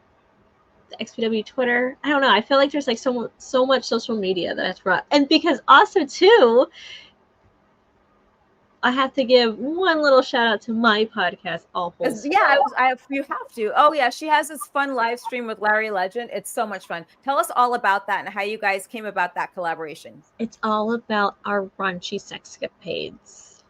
the XPW Twitter. I don't know. I feel like there's like so much social media that I've brought. And because also too, I have to give one little shout out to my podcast, All Full. Yeah, you have to. Oh yeah, she has this fun live stream with Larry Legend. It's so much fun. Tell us all about that and how you guys came about that collaboration. It's all about our raunchy sexcapades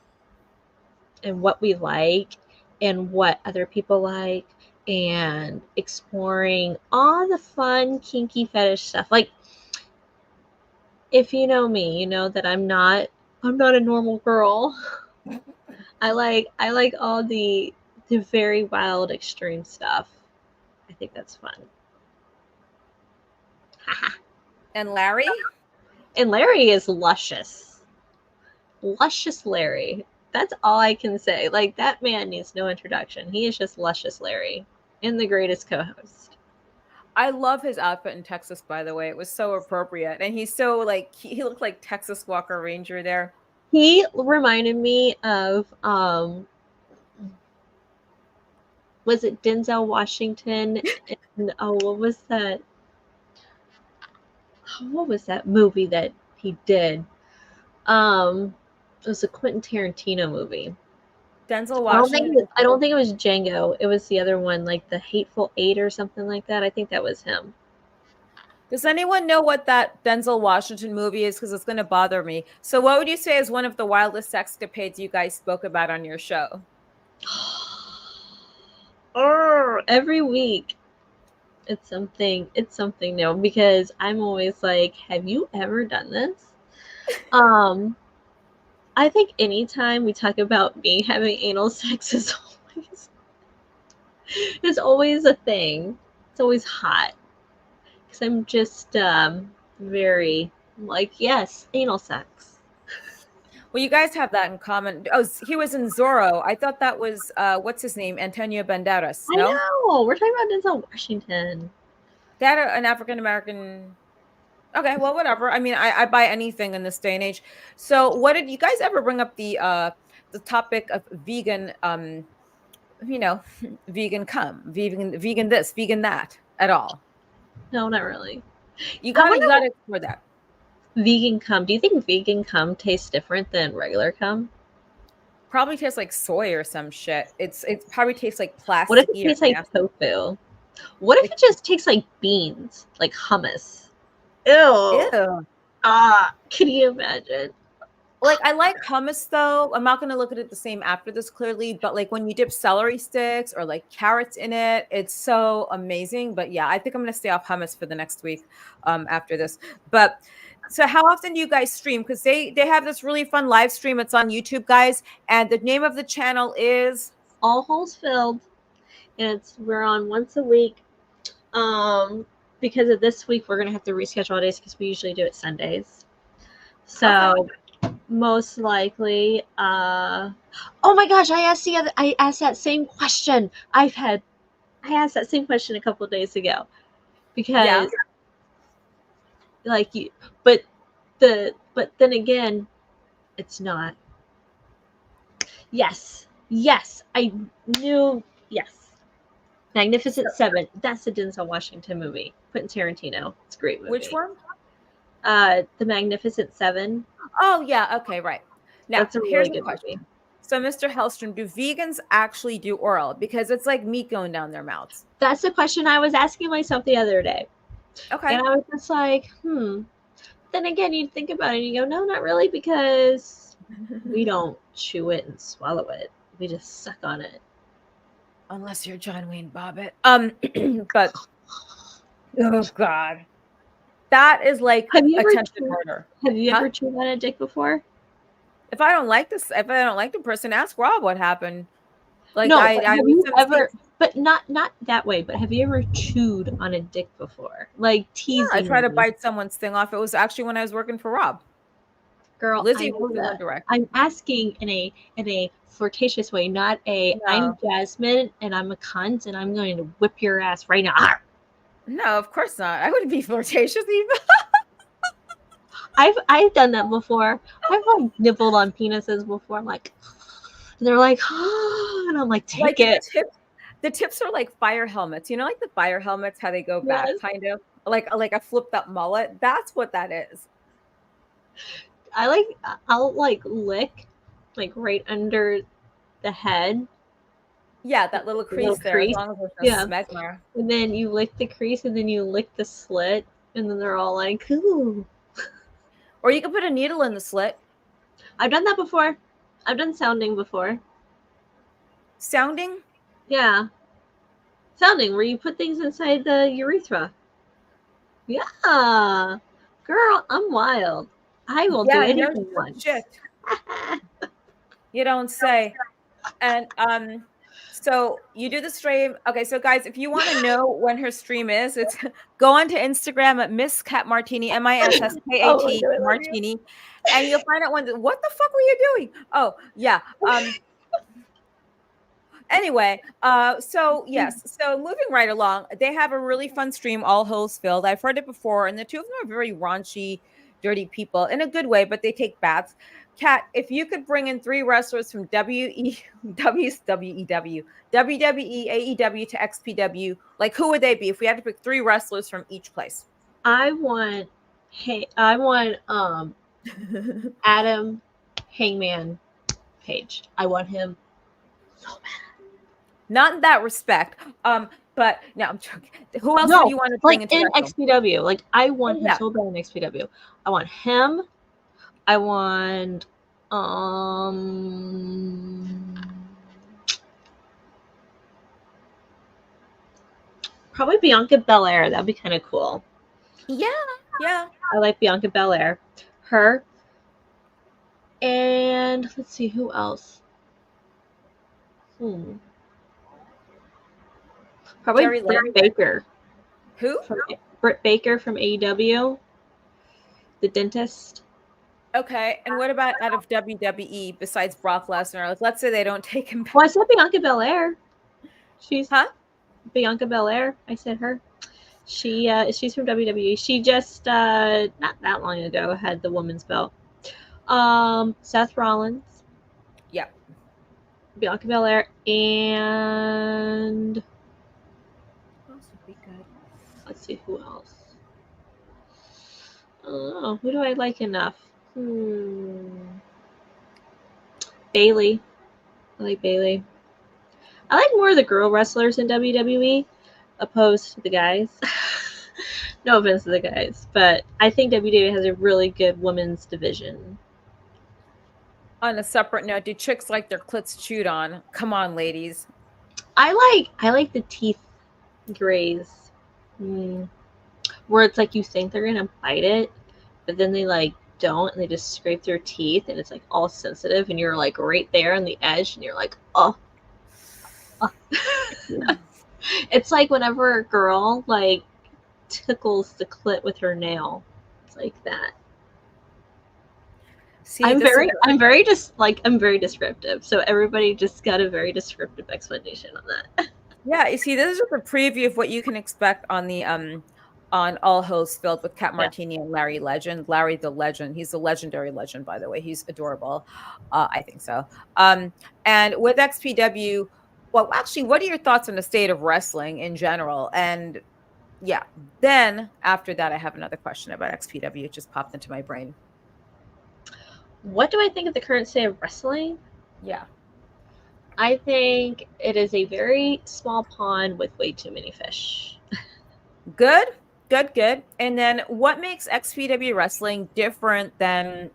and what we like and what other people like and exploring all the fun kinky fetish stuff. Like, if you know me, you know that I'm not a normal girl. I like all the very wild extreme stuff. I think that's fun. And Larry? And Larry is luscious. Luscious Larry. That's all I can say. Like, that man needs no introduction. He is just luscious Larry and the greatest co-host. I love his outfit in Texas, by the way. It was so appropriate. And he's so like, he looked like Texas Walker Ranger there. He reminded me of, was it Denzel Washington? And, what was that? What was that movie that he did? It was a Quentin Tarantino movie. Denzel Washington. I don't think it was Django. It was the other one, like The Hateful Eight or something like that. I think that was him. Does anyone know what that Denzel Washington movie is? Because it's going to bother me. So what would you say is one of the wildest sexcapades you guys spoke about on your show? Every week. It's something new, because I'm always like, have you ever done this? I think anytime we talk about me having anal sex is always a thing. It's always hot. Because I'm just very like, yes, anal sex. Well, you guys have that in common. Oh, he was in Zorro. I thought that was what's his name, Antonio Banderas. I No, know. We're talking about Denzel Washington. that an African American. Okay, well, whatever. I mean, I buy anything in this day and age. So, what did you guys ever bring up the topic of vegan? You know, vegan vegan this, vegan that at all? No, not really. You I got to wonder you got to explore that. vegan cum. Do you think vegan cum tastes different than regular cum? Probably tastes like soy or some shit. It probably tastes like What if it plasticky or tastes like nasty. tofu? What if Like, it just tastes like beans, like hummus? Ew. ew. Can you imagine? Like I like hummus though. I'm not gonna look at it the same after this clearly, but like when you dip celery sticks or like carrots in it, it's so amazing. But yeah, I think I'm gonna stay off hummus for the next week after this. But so how often do you guys stream? Because they have this really fun live stream. It's on YouTube, guys, and the name of the channel is All holes filled, and we're on once a week. Because of this week, we're gonna have to reschedule days because we usually do it Sundays. So most likely, oh my gosh, I asked that same question. I asked that same question a couple of days ago because like you, but then again, it's not. Yes, I knew. Yes, Magnificent Seven. That's the Denzel Washington movie. Quentin Tarantino. It's a great movie. which one? The Magnificent Seven. Oh yeah, okay, right. Now That's a here's really the good question. movie. So, Mr. Hellstrom, do vegans actually do oral? Because it's like meat going down their mouths. That's the question I was asking myself the other day. Okay. And I was just like, Then again, you think about it and you go, no, not really, because we don't chew it and swallow it. We just suck on it. Unless you're John Wayne Bobbitt. But oh god. That is like Have you ever attempted murder. ever chewed on a dick before? If I don't like the person, ask Rob what happened. Like No, I but have was you 17. ever, but not that way, but have you ever chewed on a dick before? Like teasing. I tried to me? bite someone's thing off. It was actually when I was working for Rob. Girl, Lizzy I know was the one that. direct. I'm asking in a flirtatious way, not a No. I'm Jasmine and I'm a cunt and I'm going to whip your ass right now. Arr! No, of course not. I wouldn't be flirtatious even. I've done that before. I've like nibbled on penises before. I'm like, and they're like, oh, and I'm like, take Like it. the tips are like fire helmets. You know, like the fire helmets, how they go back, Yes. kind of like a flipped up mullet. That's what that is. I'll like lick like right under the head. Yeah, that little crease there. As long as there's no smegma. And then you lick the crease and then you lick the slit and then they're all like, ooh. Or you can put a needle in the slit. I've done that before. I've done sounding before. Sounding? Yeah. Sounding, where you put things inside the urethra. Yeah. Girl, I'm wild. I will do anything once. Shit. You don't say. And so you do the stream. Okay, so guys, if you want to know when her stream is, it's go onto Instagram at Miss Kat Martini, MISSKAT Martini, and you'll find out what the fuck were you doing? Oh, yeah. Anyway, so yes, so moving right along, they have a really fun stream, All Holes Filled. I've heard it before, and the two of them are very raunchy, dirty people in a good way, but they take baths. Kat, if you could bring in 3 wrestlers from WWE, AEW to XPW, like who would they be if we had to pick 3 wrestlers from each place? I want Adam Hangman Page. I want him so bad. Not in that respect. But no, I'm joking. Who else would you want to bring like into in XPW? Like I want him Yeah. so bad in XPW. I want him. I want probably Bianca Belair. That'd be kind of cool. Yeah. I like Bianca Belair. Her. And let's see who else. Probably Jerry Britt Lynn. Baker. Who? Britt Baker from AEW. The dentist. Okay, and what about out of WWE besides Brock Lesnar? Like, let's say they don't take him back. Well, I said Bianca Belair. She's Huh? Bianca Belair. I said her. She's from WWE. She just not that long ago had the women's belt. Seth Rollins, Yeah. Bianca Belair, and Who else would be good? let's see who else. Oh, who do I like enough? Bailey. I like Bailey. I like more of the girl wrestlers in WWE opposed to the guys. No offense to the guys, but I think WWE has a really good women's division. On a separate note, do chicks like their clits chewed on? Come on, ladies. I like the teeth graze. Where it's like you think they're gonna bite it, but then they like don't, and they just scrape their teeth, and it's like all sensitive, and you're like right there on the edge, and you're like, oh. It's like whenever a girl like tickles the clit with her nail. It's like that. See, I'm very descriptive. So everybody just got a very descriptive explanation on that. Yeah, you see, this is just a preview of what you can expect on the on All Hills Filled with Kat Martini and Larry Legend. Larry the Legend. He's a legendary legend, by the way. He's adorable. I think so. And with XPW, well, actually, what are your thoughts on the state of wrestling in general? And yeah, then after that, I have another question about XPW. It just popped into my brain. What do I think of the current state of wrestling? Yeah. I think it is a very small pond with way too many fish. Good. And then what makes XPW wrestling different than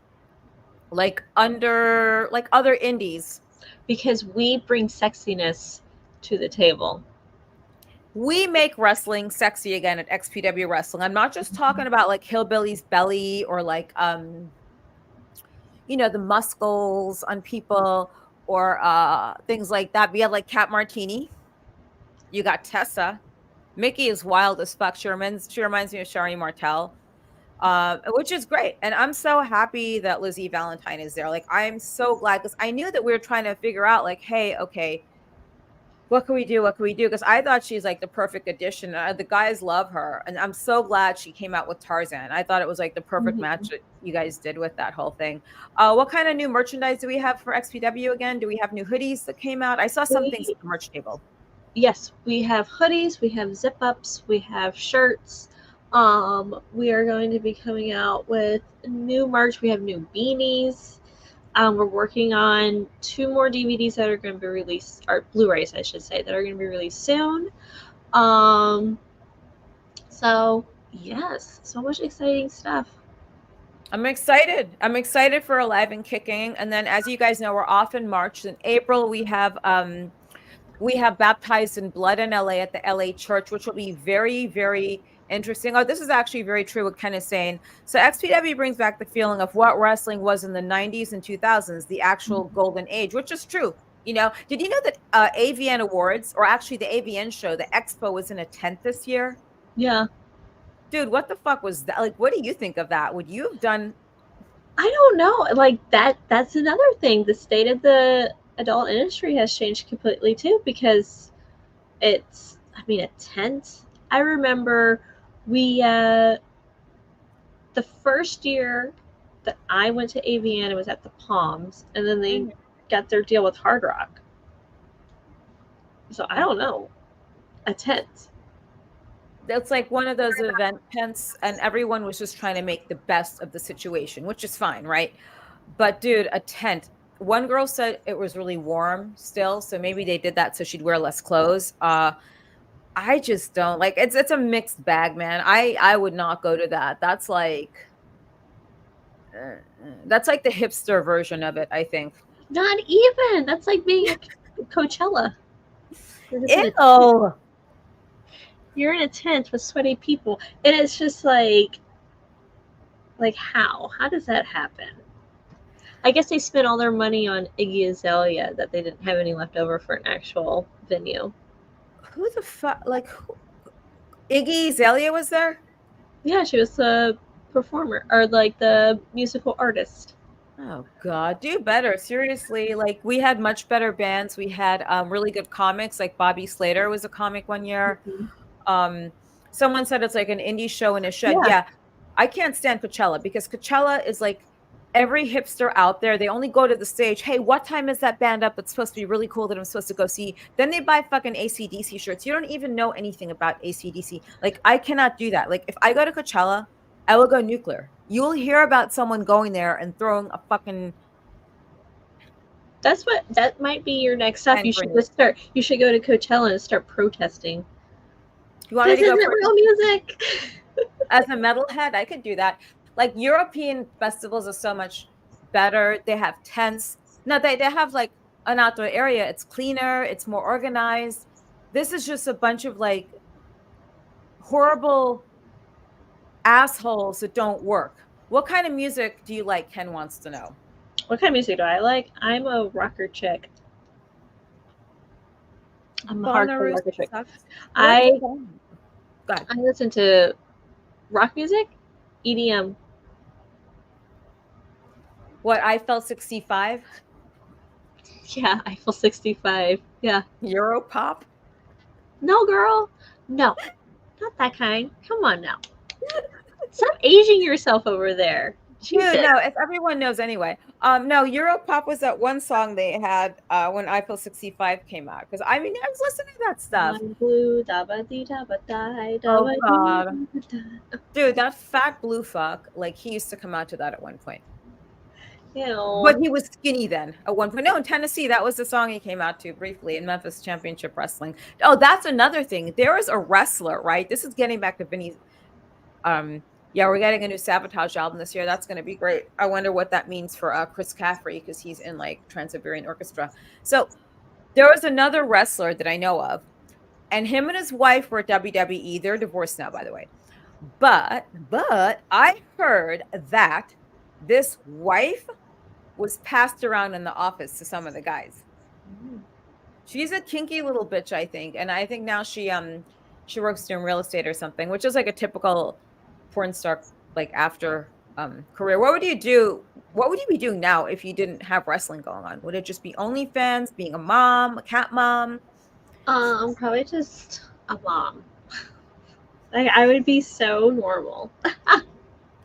like other indies? Because we bring sexiness to the table. We make wrestling sexy again at XPW Wrestling. I'm not just talking about like Hillbilly's belly or like the muscles on people or things like that. We have like Kat Martini. You got Tessa. Mickey is wild as fuck. She reminds me of Shari Martel, which is great. And I'm so happy that Lizzy Valentine is there. Like, I'm so glad because I knew that we were trying to figure out, like, hey, okay, what can we do? What can we do? Because I thought she's like the perfect addition. The guys love her. And I'm so glad she came out with Tarzan. I thought it was like the perfect match that you guys did with that whole thing. What kind of new merchandise do we have for XPW again? Do we have new hoodies that came out? I saw some things at the merch table. Yes, we have hoodies, we have zip ups, we have shirts. We are going to be coming out with new merch. We have new beanies. We're working on 2 more DVDs that are going to be released, or Blu-rays, I should say, that are going to be released soon. So yes, so much exciting stuff. I'm excited. I'm excited for Alive and Kicking. And then, as you guys know, we're off in March. In April, we have Baptized in Blood in LA at the LA Church, which will be very, very interesting. Oh, this is actually very true what Ken is saying. So XPW brings back the feeling of what wrestling was in the 90s and 2000s, the actual golden age, which is true. Did you know that AVN Awards, or actually the AVN show, the Expo, was in a tent this year? Yeah. Dude, what the fuck was that? Like, what do you think of that? Would you have done? I don't know. Like that's another thing. The state of the adult industry has changed completely too, because it's, I mean, a tent. I remember the first year that I went to AVN, it was at the Palms, and then they got their deal with Hard Rock. So I don't know. A tent. It's like one of those event tents, and everyone was just trying to make the best of the situation, which is fine, right? But dude, a tent. One girl said it was really warm still, so maybe they did that so she'd wear less clothes. I just don't like. It's a mixed bag, man. I would not go to that. That's like the hipster version of it, I think. Not even. That's like being at Coachella. Ew. You're in a tent with sweaty people, and it's just like how? How does that happen? I guess they spent all their money on Iggy Azalea that they didn't have any left over for an actual venue. Who the fuck? Like, Iggy Azalea was there? Yeah, she was performer or like the musical artist. Oh God, do better. Seriously, like we had much better bands. We had really good comics, like Bobby Slater was a comic one year. Mhm. Um, someone said it's like an indie show in a shed. Yeah. Yeah, I can't stand Coachella because Coachella is like every hipster out there. They only go to the stage. Hey, what time is that band up? It's supposed to be really cool that I'm supposed to go see. Then they buy fucking AC/DC shirts. You don't even know anything about AC/DC. Like I cannot do that. Like if I go to Coachella, I will go nuclear. You'll hear about someone going there and throwing a fucking That might be your next step. hand You should grenade. just start. You should go to Coachella and start protesting. You want me This to go isn't real music. as a metalhead? I could do that. Like European festivals are so much better. They have tents. No, they have like an outdoor area. It's cleaner. It's more organized. This is just a bunch of like horrible assholes that don't work. What kind of music do you like? Ken wants to know. What kind of music do I like? I'm a rocker chick. I'm a hardcore Bonnaroo rocker chick. sucks. I Go ahead. I listen to rock music, EDM. What, Eiffel 65? Yeah, Eiffel 65. Yeah. Europop? No, girl. No, not that kind. Come on now. Stop aging yourself over there. Dude, Jesus. no, if everyone knows anyway. No, Europop was that one song they had when Eiffel 65 came out. Because I mean, I was listening to that stuff. I'm blue, da ba dee da ba die, da Oh, ba dee God. da ba da. Dude, that fat blue fuck, like he used to come out to that at one point. Ew. But he was skinny then at one point. No, in Tennessee, that was the song he came out to briefly in Memphis Championship Wrestling. Oh, that's another thing. There is a wrestler, right? This is getting back to Vinny's. Yeah, we're getting a new Sabotage album this year. That's going to be great. I wonder what that means for Chris Caffrey because he's in like Trans-Siberian Orchestra. So there was another wrestler that I know of, and him and his wife were at WWE. They're divorced now, by the way. But I heard that this wife was passed around in the office to some of the guys. She's a kinky little bitch, I think, and I think now she works doing real estate or something, which is like a typical porn star like after career. What would you do? What would you be doing now if you didn't have wrestling going on? Would it just be OnlyFans, being a mom, a cat mom? Probably just a mom. Like I would be so normal.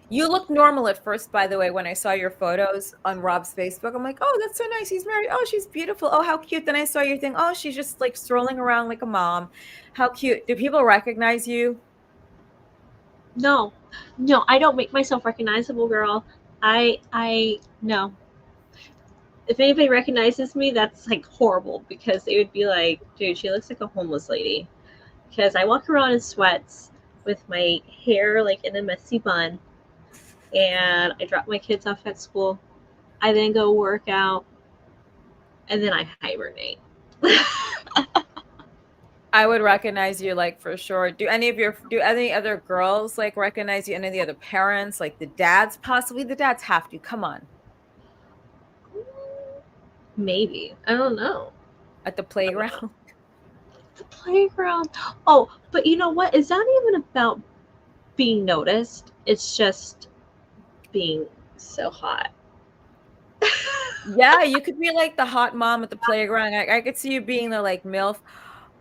You look normal at first, by the way, when I saw your photos on Rob's Facebook. I'm like, oh, that's so nice. He's married. Oh, she's beautiful. Oh, how cute. Then I saw your thing. Oh, she's just like strolling around like a mom. How cute. Do people recognize you? No, I don't make myself recognizable, girl. I no. If anybody recognizes me, that's like horrible because they would be like, dude, she looks like a homeless lady. Because I walk around in sweats with my hair like in a messy bun, and I drop my kids off at school. I then go work out, and then I hibernate. I would recognize you like for sure. Do any other girls like recognize you? Any of the other parents, like the dads, possibly? The dads have to. Come on. Maybe. I don't know. At the playground. The playground. Oh, but you know what? It's not even about being noticed. It's just being so hot. Yeah, you could be like the hot mom at the playground. I could see you being the like MILF.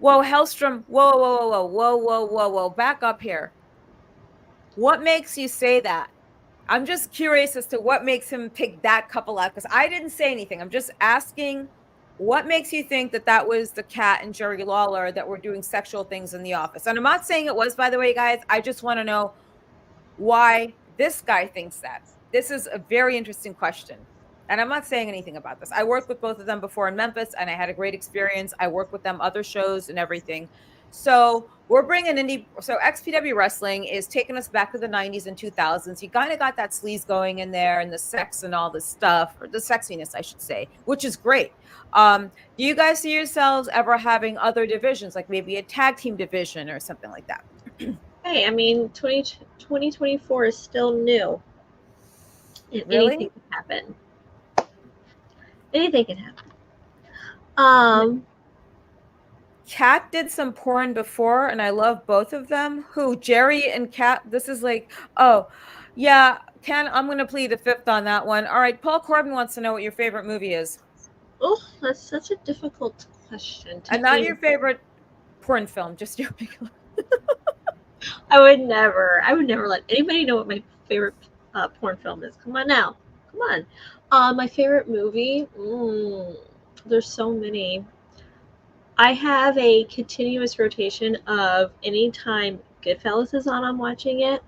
Whoa, Hellstrom. Whoa. Back up here. What makes you say that? I'm just curious as to what makes him pick that couple out because I didn't say anything. I'm just asking what makes you think that that was the Kat and Jerry Lawler that were doing sexual things in the office? And I'm not saying it was, by the way, guys. I just want to know why this guy thinks that. This is a very interesting question. And I'm not saying anything about this. I worked with both of them before in Memphis, and I had a great experience. I worked with them other shows and everything. So we're bringing So XPW Wrestling is taking us back to the 90s and 2000s. You kind of got that sleaze going in there and the sex and all this stuff, or the sexiness, I should say, which is great. Do you guys see yourselves ever having other divisions, like maybe a tag team division or something like that? Hey, I mean, 2024 is still new. And Really? anything can happen. Anything can happen. Kat did some porn before, and I love both of them. Who? Jerry and Kat? This is like, oh, Yeah, Ken, I'm going to plead the fifth on that one. All right, Paul Corbin wants to know what your favorite movie is. Oh, that's such a difficult question. And not your favorite porn film, just your regular. I would never let anybody know what my favorite porn film is. Come on now, come on. My favorite movie. There's so many. I have a continuous rotation of anytime Goodfellas is on, I'm watching it.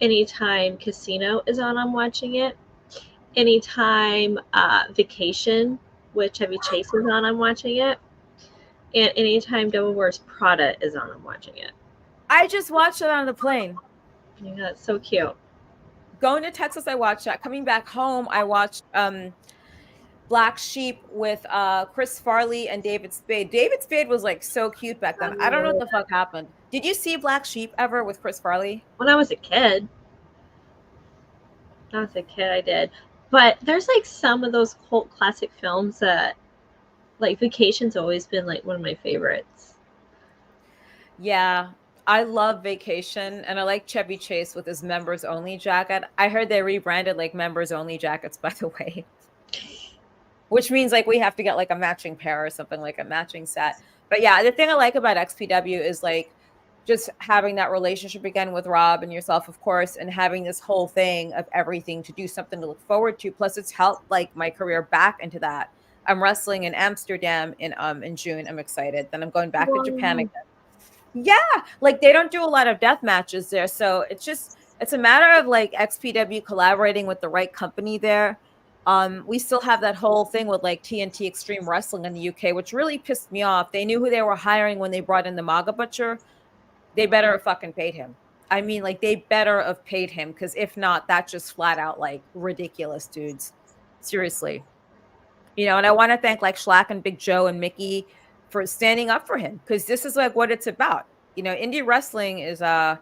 Anytime Casino is on, I'm watching it. Anytime Vacation with Chevy Chase is on, I'm watching it. And anytime Devil Wears Prada is on, I'm watching it. I just watched it on the plane. Yeah, it's so cute. Going to Texas, I watched that. Coming back home, I watched Black Sheep with Chris Farley and David Spade. David Spade was like so cute back then. I don't know what the fuck happened. Did you see Black Sheep ever with Chris Farley? When I was a kid. I did. But there's like some of those cult classic films that, like, Vacation's always been like one of my favorites. Yeah, I love Vacation, and I like Chevy Chase with his members only jacket. I heard they rebranded like members only jackets, by the way, which means like we have to get like a matching pair or something, like a matching set. But yeah, the thing I like about XPW is like just having that relationship again with Rob and yourself, of course, and having this whole thing of everything to do, something to look forward to. Plus, it's helped like my career back into that. I'm wrestling in Amsterdam in June. I'm excited. Then I'm going back to Japan again. Yeah, like they don't do a lot of death matches there, so it's a matter of like XPW collaborating with the right company there. We still have that whole thing with like TNT Extreme Wrestling in the UK, which really pissed me off. They knew who they were hiring when they brought in the MAGA Butcher. They better have fucking paid him. I mean, like they better have paid him, because if not, that's just flat out like ridiculous, dudes. Seriously. And I want to thank like Schlack and Big Joe and Mickey for standing up for him, because this is like what it's about. Indie wrestling is it's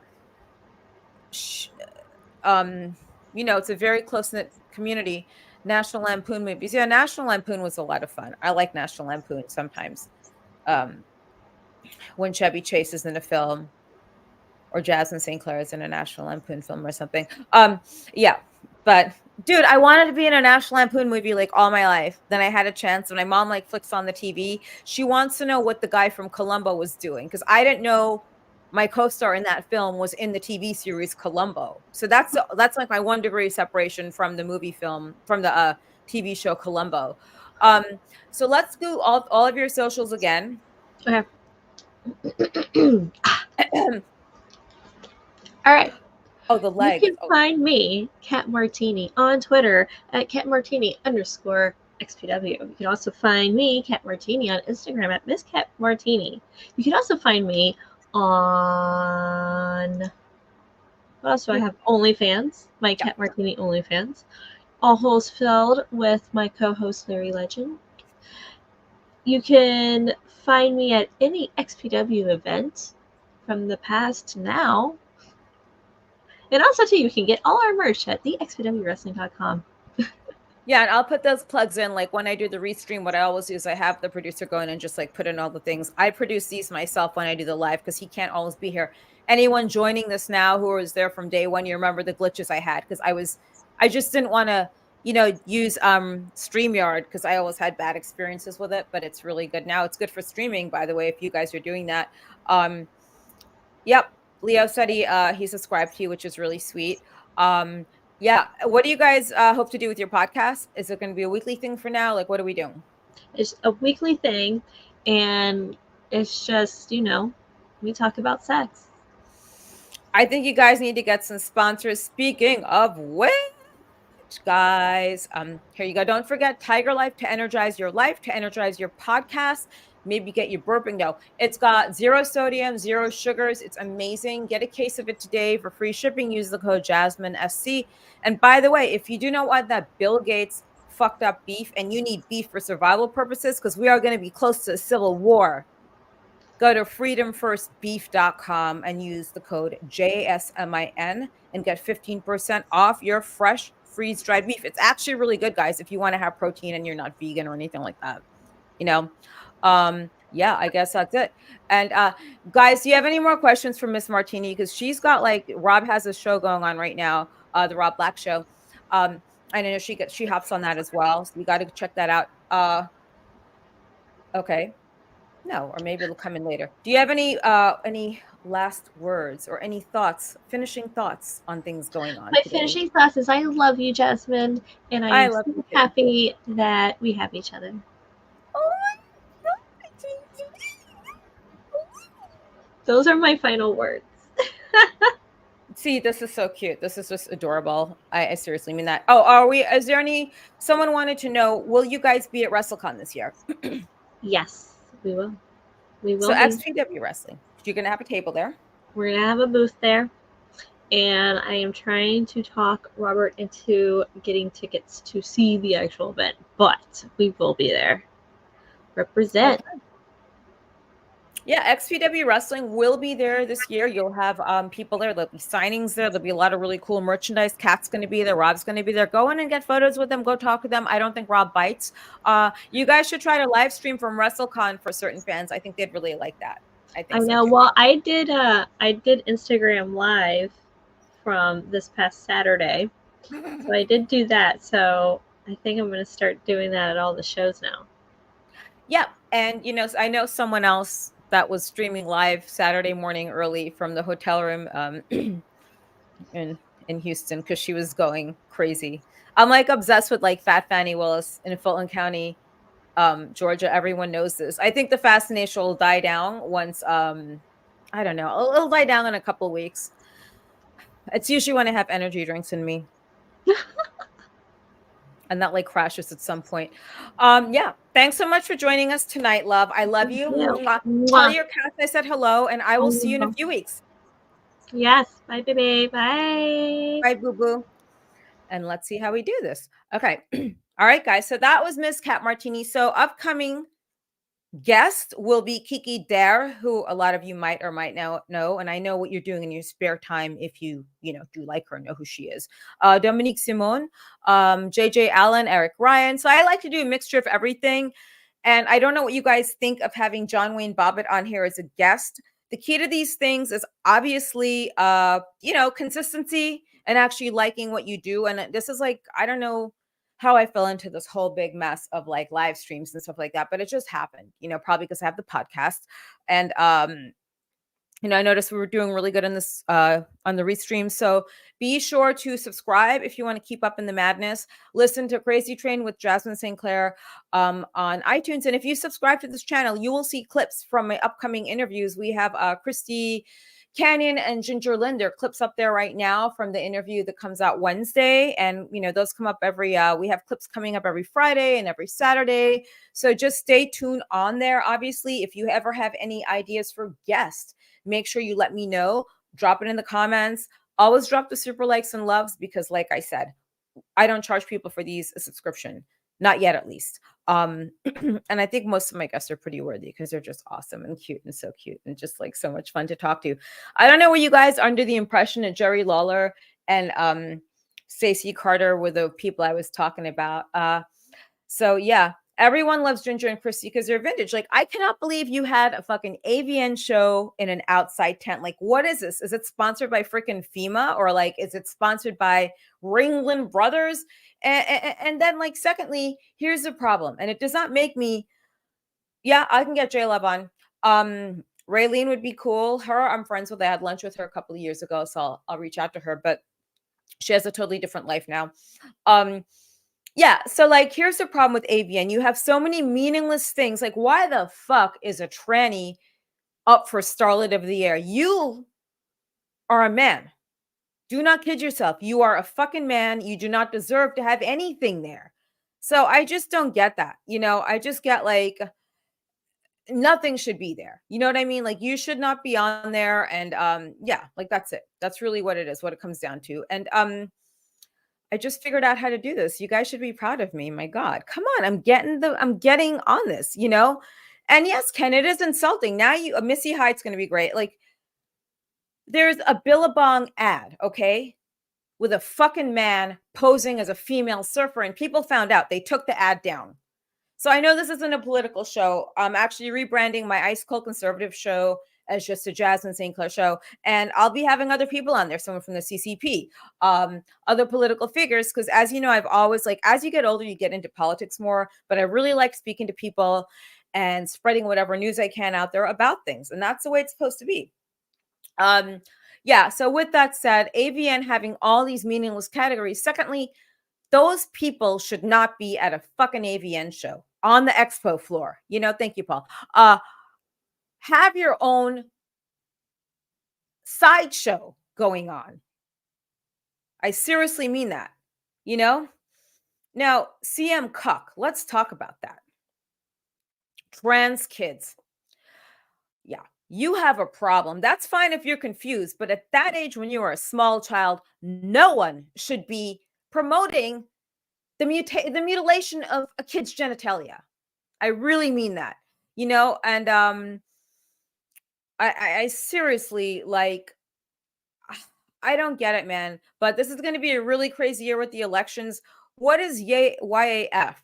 a very close-knit community. National Lampoon movies. Yeah, National Lampoon was a lot of fun. I like National Lampoon sometimes. When Chevy Chase is in a film, or Jasmin St Claire is in a National Lampoon film or something. Yeah, but dude, I wanted to be in a National Lampoon movie like all my life. Then I had a chance, and my mom like flicks on the TV. She wants to know what the guy from Columbo was doing, because I didn't know my co-star in that film was in the TV series Columbo. So that's like my 1 degree separation from the movie film, from the TV show Columbo. So let's do all of your socials again. Okay. All right. Oh, the leg. You can find me, Kat Martini, on Twitter at @KatMartini_XPW. You can also find me, Kat Martini, on Instagram at Miss Kat Martini. You can also find me on, what else do I have? OnlyFans, my Kat Martini OnlyFans. All holes filled with my co-host Larry Legend. You can find me at any XPW event from the past to now. And also, too, you can get all our merch at thexpwwrestling.com. Yeah, and I'll put those plugs in. Like when I do the restream, what I always do is I have the producer go in and just like put in all the things. I produce these myself when I do the live, because he can't always be here. Anyone joining this now who was there from day one, you remember the glitches I had, because I just didn't want to, use StreamYard, because I always had bad experiences with it, but it's really good now. It's good for streaming, by the way, if you guys are doing that. Yep. Leo said he subscribed to you, which is really sweet. Yeah. What do you guys hope to do with your podcast? Is it going to be a weekly thing for now? Like, what are we doing? It's a weekly thing, and it's just, we talk about sex. I think you guys need to get some sponsors. Speaking of which, guys, here you go. Don't forget Tigerlife, to energize your life, to energize your podcast. Maybe get you burping though. It's got 0 sodium, 0 sugars. It's amazing. Get a case of it today for free shipping. Use the code JasmineSC. And by the way, if you do not want that Bill Gates fucked up beef, and you need beef for survival purposes, because we are going to be close to a civil war, go to freedomfirstbeef.com and use the code JSMIN and get 15% off your fresh freeze-dried beef. It's actually really good, guys, if you want to have protein and you're not vegan or anything like that. Yeah, I guess that's it. And guys, do you have any more questions for Miss Martini? Because she's got Rob has a show going on right now the Rob Black show. I know she hops on that as well, so you got to check that out. Okay. No, or maybe it'll come in later. Do you have any last words or any thoughts, finishing thoughts on things going on My today? finishing thoughts is I love you, Jasmine, and I I am love so you too. happy that we have each other. Oh my Those are my final words. See, this is so cute. This is just adorable. I seriously mean that. Oh, are we? Is there someone wanted to know, will you guys be at WrestleCon this year? Yes, we will. We So will be. XPW Wrestling. You're going to have a table there. We're going to have a booth there. And I am trying to talk Robert into getting tickets to see the actual event. But we will be there. Represent. Okay. Yeah, XPW Wrestling will be there this year. You'll have people there. There'll be signings there. There'll be a lot of really cool merchandise. Kat's going to be there. Rob's going to be there. Go in and get photos with them. Go talk with them. I don't think Rob bites. You guys should try to live stream from WrestleCon for certain fans. I think they'd really like that. I think so know. too. Well, I did Instagram Live from this past Saturday. So I did do that. So I think I'm going to start doing that at all the shows now. Yeah, and I know someone else that was streaming live Saturday morning early from the hotel room in Houston because she was going crazy. I'm like obsessed with like Fat Fannie Willis in Fulton County, Georgia. Everyone knows this. I think the fascination will die down once I don't know. It'll die down in a couple of weeks. It's usually when I have energy drinks in me. And that like crashes at some point. Yeah. Thanks so much for joining us tonight, love. I love you. Tell your cats I said hello, and I will see you in a few weeks. Yes. Bye, baby. Bye. Bye, boo boo. And let's see how we do this. Okay. All right, guys. So that was Miss Kat Martini. So upcoming guest will be Kiki Dare, who a lot of you might or might know, and I know what you're doing in your spare time if you do like her, know who she is. Dominique Simon, JJ Allen, Eric Ryan. So I like to do a mixture of everything. And I don't know what you guys think of having John Wayne Bobbitt on here as a guest. The key to these things is obviously consistency and actually liking what you do. And this is like, I don't know how I fell into this whole big mess of like live streams and stuff like that, but it just happened, probably because I have the podcast. And I noticed we were doing really good on this on the restream. So be sure to subscribe if you want to keep up in the madness. Listen to Crazy Train with Jasmin St Claire on iTunes. And if you subscribe to this channel, you will see clips from my upcoming interviews. We have Christy Canyon and Ginger Linder clips up there right now from the interview that comes out Wednesday. And, those come up we have clips coming up every Friday and every Saturday. So just stay tuned on there. Obviously, if you ever have any ideas for guests, make sure you let me know. Drop it in the comments. Always drop the super likes and loves because, like I said, I don't charge people for these a subscription. Not yet, at least. And I think most of my guests are pretty worthy because they're just awesome and cute and so cute and just like so much fun to talk to. I don't know where you guys are under the impression that Jerry Lawler and Stacey Carter were the people I was talking about. So yeah, everyone loves Ginger and Christy because they're vintage. Like, I cannot believe you had a fucking AVN show in an outside tent. Like, what is this? Is it sponsored by freaking FEMA or like, is it sponsored by Ringling Brothers? And then like, secondly, here's the problem. And it does not make me, yeah, I can get J-Love on. Raylene would be cool. Her, I'm friends with. I had lunch with her a couple of years ago, so I'll reach out to her, but she has a totally different life now. Yeah, so like, here's the problem with AVN. You have so many meaningless things. Like, why the fuck is a tranny up for Starlet of the Year? You are a man. Do not kid yourself. You are a fucking man. You do not deserve to have anything there. So I just don't get that. I just get like, nothing should be there. You know what I mean? Like, you should not be on there. And yeah, like, that's it. That's really what it is, what it comes down to. And I just figured out how to do this. You guys should be proud of me. My God, come on. I'm getting on this, And yes, Ken, it is insulting. Now Missy Hyde's going to be great. Like, there's a Billabong ad, okay, with a fucking man posing as a female surfer, and people found out. They took the ad down. So I know this isn't a political show. I'm actually rebranding my Ice Cold Conservative show as just a Jasmin St Claire show. And I'll be having other people on there, someone from the CCP, other political figures, because as you know, I've always like, as you get older, you get into politics more, but I really like speaking to people and spreading whatever news I can out there about things. And that's the way it's supposed to be. Yeah, so with that said, AVN having all these meaningless categories. Secondly, those people should not be at a fucking AVN show on the expo floor. You know, thank you, Paul. Have your own sideshow going on. I seriously mean that, you know? Now, CM Cuck, let's talk about that. Trans kids. Yeah, you have a problem. That's fine if you're confused, but at that age, when you are a small child, no one should be promoting the mutilation of a kid's genitalia. I really mean that, you know, and I seriously, like, I don't get it, man. But this is going to be a really crazy year with the elections. What is YAF?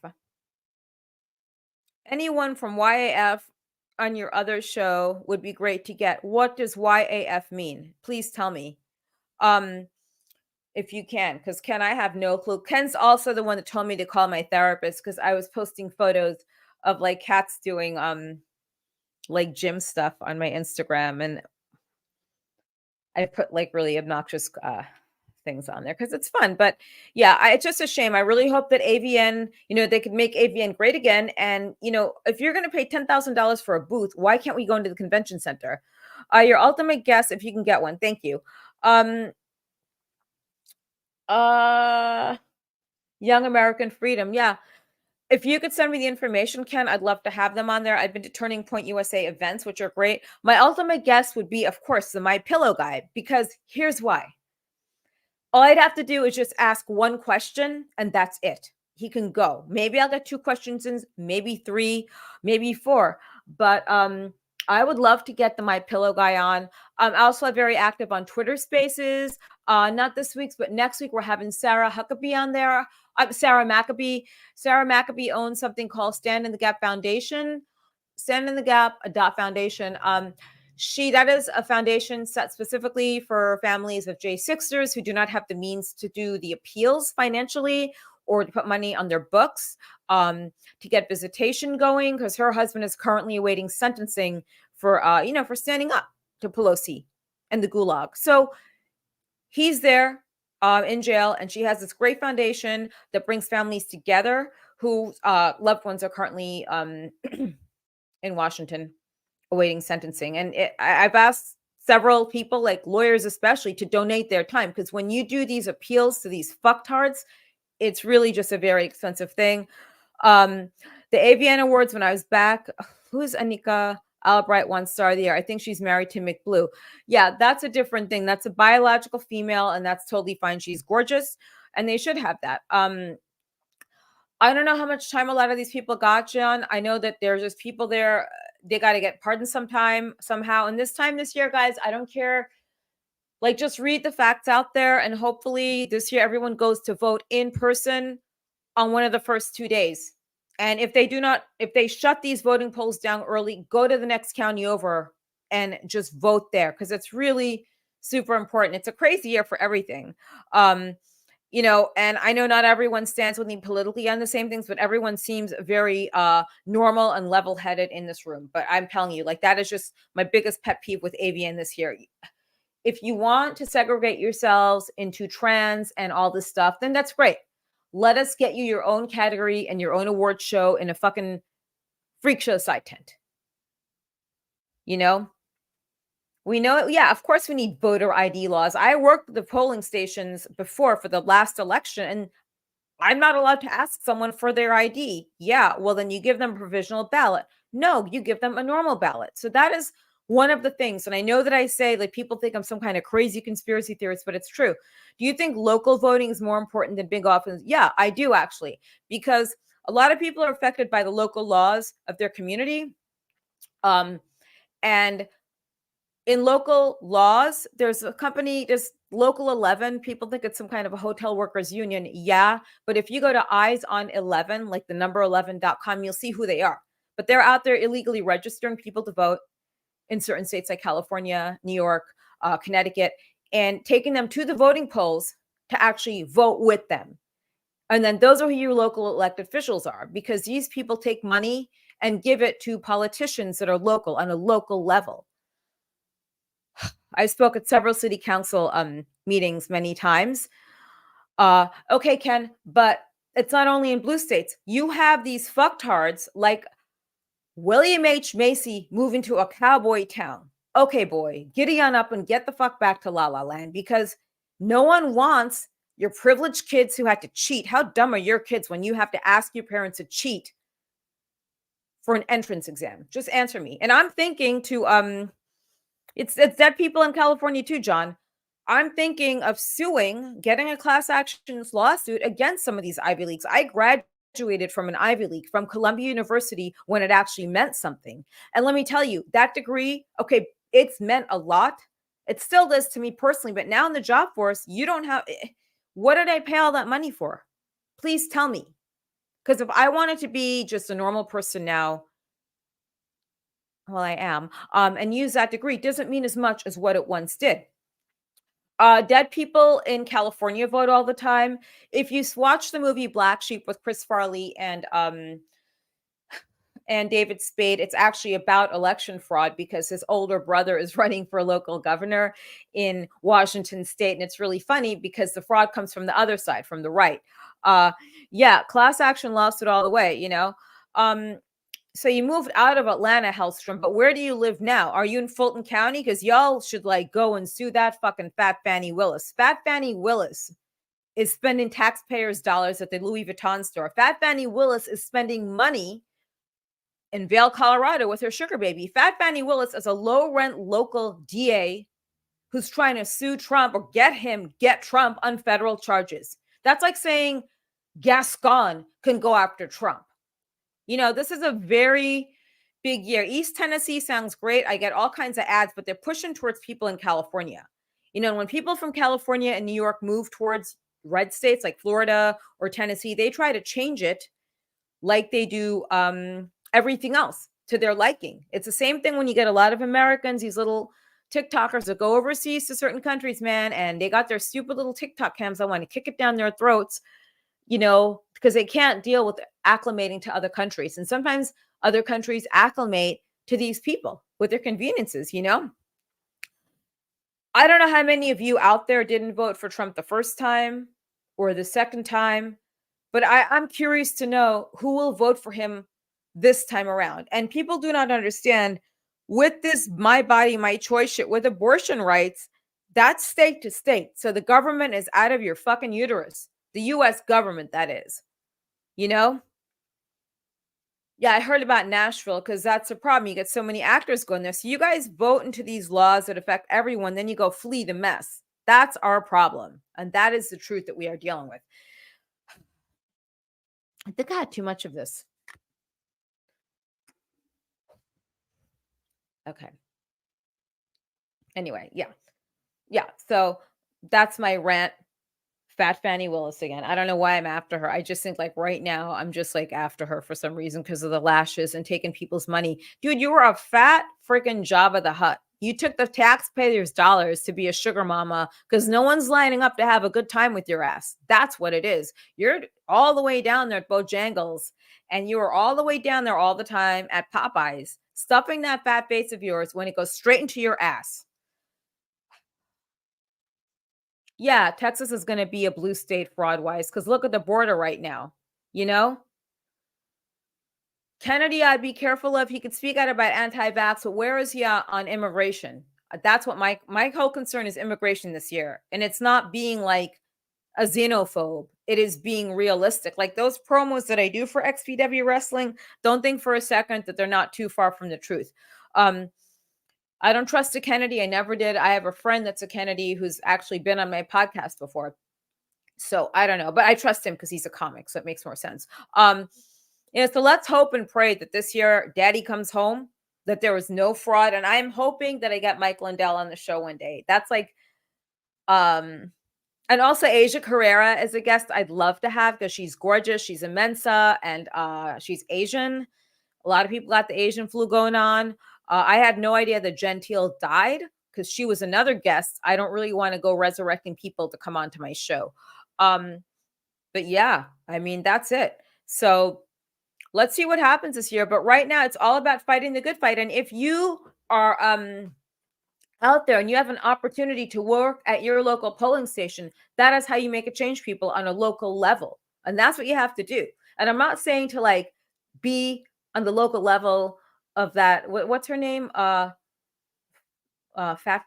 Anyone from YAF on your other show would be great to get. What does YAF mean? Please tell me. If you can, because Ken, I have no clue. Ken's also the one that told me to call my therapist because I was posting photos of like cats doing like gym stuff on my Instagram, and I put like really obnoxious things on there because it's fun. But yeah, it's just a shame. I really hope that AVN, you know, they could make AVN great again. And you know, if you're going to pay $10,000 for a booth, why can't we go into the convention center? Your ultimate guess, if you can get one. Thank you. Young American Freedom. Yeah. If you could send me the information, Ken, I'd love to have them on there. I've been to Turning Point USA events, which are great. My ultimate guess would be, of course, the My Pillow guy, because here's why. All I'd have to do is just ask one question, and that's it. He can go. Maybe I'll get 2 questions in, maybe 3, maybe 4. But I would love to get the My Pillow guy on. I'm also very active on Twitter Spaces. Not this week's, but next week we're having Sarah Huckabee on there. Sarah Maccabee. Sarah Maccabee owns something called Stand in the Gap Foundation. Stand in the Gap Foundation. That is a foundation set specifically for families of J6ers who do not have the means to do the appeals financially or to put money on their books, to get visitation going, because her husband is currently awaiting sentencing for for standing up to Pelosi and the Gulag. So he's there in jail, and she has this great foundation that brings families together whose loved ones are currently in Washington awaiting sentencing. And I've asked several people, like lawyers especially, to donate their time, because when you do these appeals to these fucktards, it's really just a very expensive thing. The AVN Awards, when I was back, who's Anika Albright, 1-star of the year? I think she's married to McBlue. Yeah, that's a different thing. That's a biological female, and that's totally fine. She's gorgeous, and they should have that. I don't know how much time a lot of these people got, John. I know that there's just people there. They got to get pardoned somehow. And this year, guys, I don't care. Like, just read the facts out there, and hopefully this year everyone goes to vote in person on one of the first 2 days. And if they shut these voting polls down early, go to the next county over and just vote there, because it's really super important. It's a crazy year for everything. And I know not everyone stands with me politically on the same things, but everyone seems very normal and level-headed in this room. But I'm telling you, like, that is just my biggest pet peeve with AVN this year. If you want to segregate yourselves into trans and all this stuff, then that's great. Let us get you your own category and your own award show in a fucking freak show side tent. You know? We know, yeah, of course we need voter ID laws. I worked the polling stations before for the last election, and I'm not allowed to ask someone for their ID. Yeah, well, then you give them a provisional ballot. No, you give them a normal ballot. So that is one of the things. And I know that I say, like, people think I'm some kind of crazy conspiracy theorist, but it's true. Do you think local voting is more important than big offices? Yeah, I do, actually, because a lot of people are affected by the local laws of their community. And in local laws, there's a company, there's Local 11. People think it's some kind of a hotel workers union. Yeah. But if you go to Eyes on 11, like the number 11.com, you'll see who they are. But they're out there illegally registering people to vote in certain states like California, New York, Connecticut, and taking them to the voting polls to actually vote with them. And then those are who your local elected officials are, because these people take money and give it to politicians that are local on a local level. I spoke at several city council meetings many times. Okay, Ken, but it's not only in blue states. You have these fucktards like William H. Macy moving to a cowboy town. Okay, boy, giddy on up and get the fuck back to La La Land, because no one wants your privileged kids who had to cheat. How dumb are your kids when you have to ask your parents to cheat for an entrance exam? Just answer me. And I'm thinking to it's dead people in California too, John. I'm thinking of suing, getting a class actions lawsuit against some of these Ivy Leagues. I graduated from an Ivy League, from Columbia University, when it actually meant something. And let me tell you, that degree, okay, it's meant a lot. It still does to me personally, but now in the job force, you don't have, what did I pay all that money for? Please tell me. Because if I wanted to be just a normal person now, well, I am, and use that degree, doesn't mean as much as what it once did. Dead people in California vote all the time. If you watch the movie Black Sheep with Chris Farley and David Spade, it's actually about election fraud, because his older brother is running for local governor in Washington State. And it's really funny because the fraud comes from the other side, from the right. Yeah, class action lawsuit all the way, you know. So you moved out of Atlanta, Hellstrom, but where do you live now? Are you in Fulton County? Because y'all should like go and sue that fucking Fat Fannie Willis. Fat Fannie Willis is spending taxpayers' dollars at the Louis Vuitton store. Fat Fannie Willis is spending money in Vail, Colorado with her sugar baby. Fat Fannie Willis is a low-rent local DA who's trying to sue Trump or get Trump on federal charges. That's like saying Gascon can go after Trump. You know, this is a very big year. East Tennessee sounds great. I get all kinds of ads, but they're pushing towards people in California. You know, when people from California and New York move towards red states like Florida or Tennessee, they try to change it like they do everything else to their liking. It's the same thing when you get a lot of Americans, these little TikTokers that go overseas to certain countries, man, and they got their stupid little TikTok cams. I want to kick it down their throats, you know, because they can't deal with acclimating to other countries. And sometimes other countries acclimate to these people with their conveniences, you know? I don't know how many of you out there didn't vote for Trump the first time or the second time, but I'm curious to know who will vote for him this time around. And people do not understand, with this my body, my choice shit, with abortion rights, that's state to state. So the government is out of your fucking uterus. The U.S. government, that is. You know? Yeah, I heard about Nashville because that's a problem. You get so many actors going there. So you guys vote into these laws that affect everyone, then you go flee the mess. That's our problem. And that is the truth that we are dealing with. I think I had too much of this. Okay. Anyway, yeah. Yeah, so that's my rant. Fat Fannie Willis again. I don't know why I'm after her. I just think like right now, I'm just like after her for some reason because of the lashes and taking people's money. Dude, you were a fat freaking Jabba the Hutt. You took the taxpayers' dollars to be a sugar mama because no one's lining up to have a good time with your ass. That's what it is. You're all the way down there at Bojangles, and you are all the way down there all the time at Popeyes, stuffing that fat face of yours when it goes straight into your ass. Yeah, Texas is going to be a blue state fraud-wise because look at the border right now, you know? Kennedy, I'd be careful of. He could speak out about anti-vax, but where is he on immigration? That's what my whole concern is, immigration this year. And it's not being like a xenophobe. It is being realistic. Like those promos that I do for XPW Wrestling, don't think for a second that they're not too far from the truth. I don't trust a Kennedy. I never did. I have a friend that's a Kennedy who's actually been on my podcast before. So I don't know, but I trust him because he's a comic. So it makes more sense. So let's hope and pray that this year Daddy comes home, that there was no fraud. And I'm hoping that I get Mike Lindell on the show one day. That's like, and also Asia Carrera as a guest, I'd love to have because she's gorgeous. She's a Mensa and she's Asian. A lot of people got the Asian flu going on. I had no idea that Gentile died because she was another guest. I don't really want to go resurrecting people to come onto my show. But yeah, I mean, that's it. So let's see what happens this year. But right now, it's all about fighting the good fight. And if you are out there and you have an opportunity to work at your local polling station, that is how you make a change, people, on a local level. And that's what you have to do. And I'm not saying to like be on the local level of that. What's her name? Fat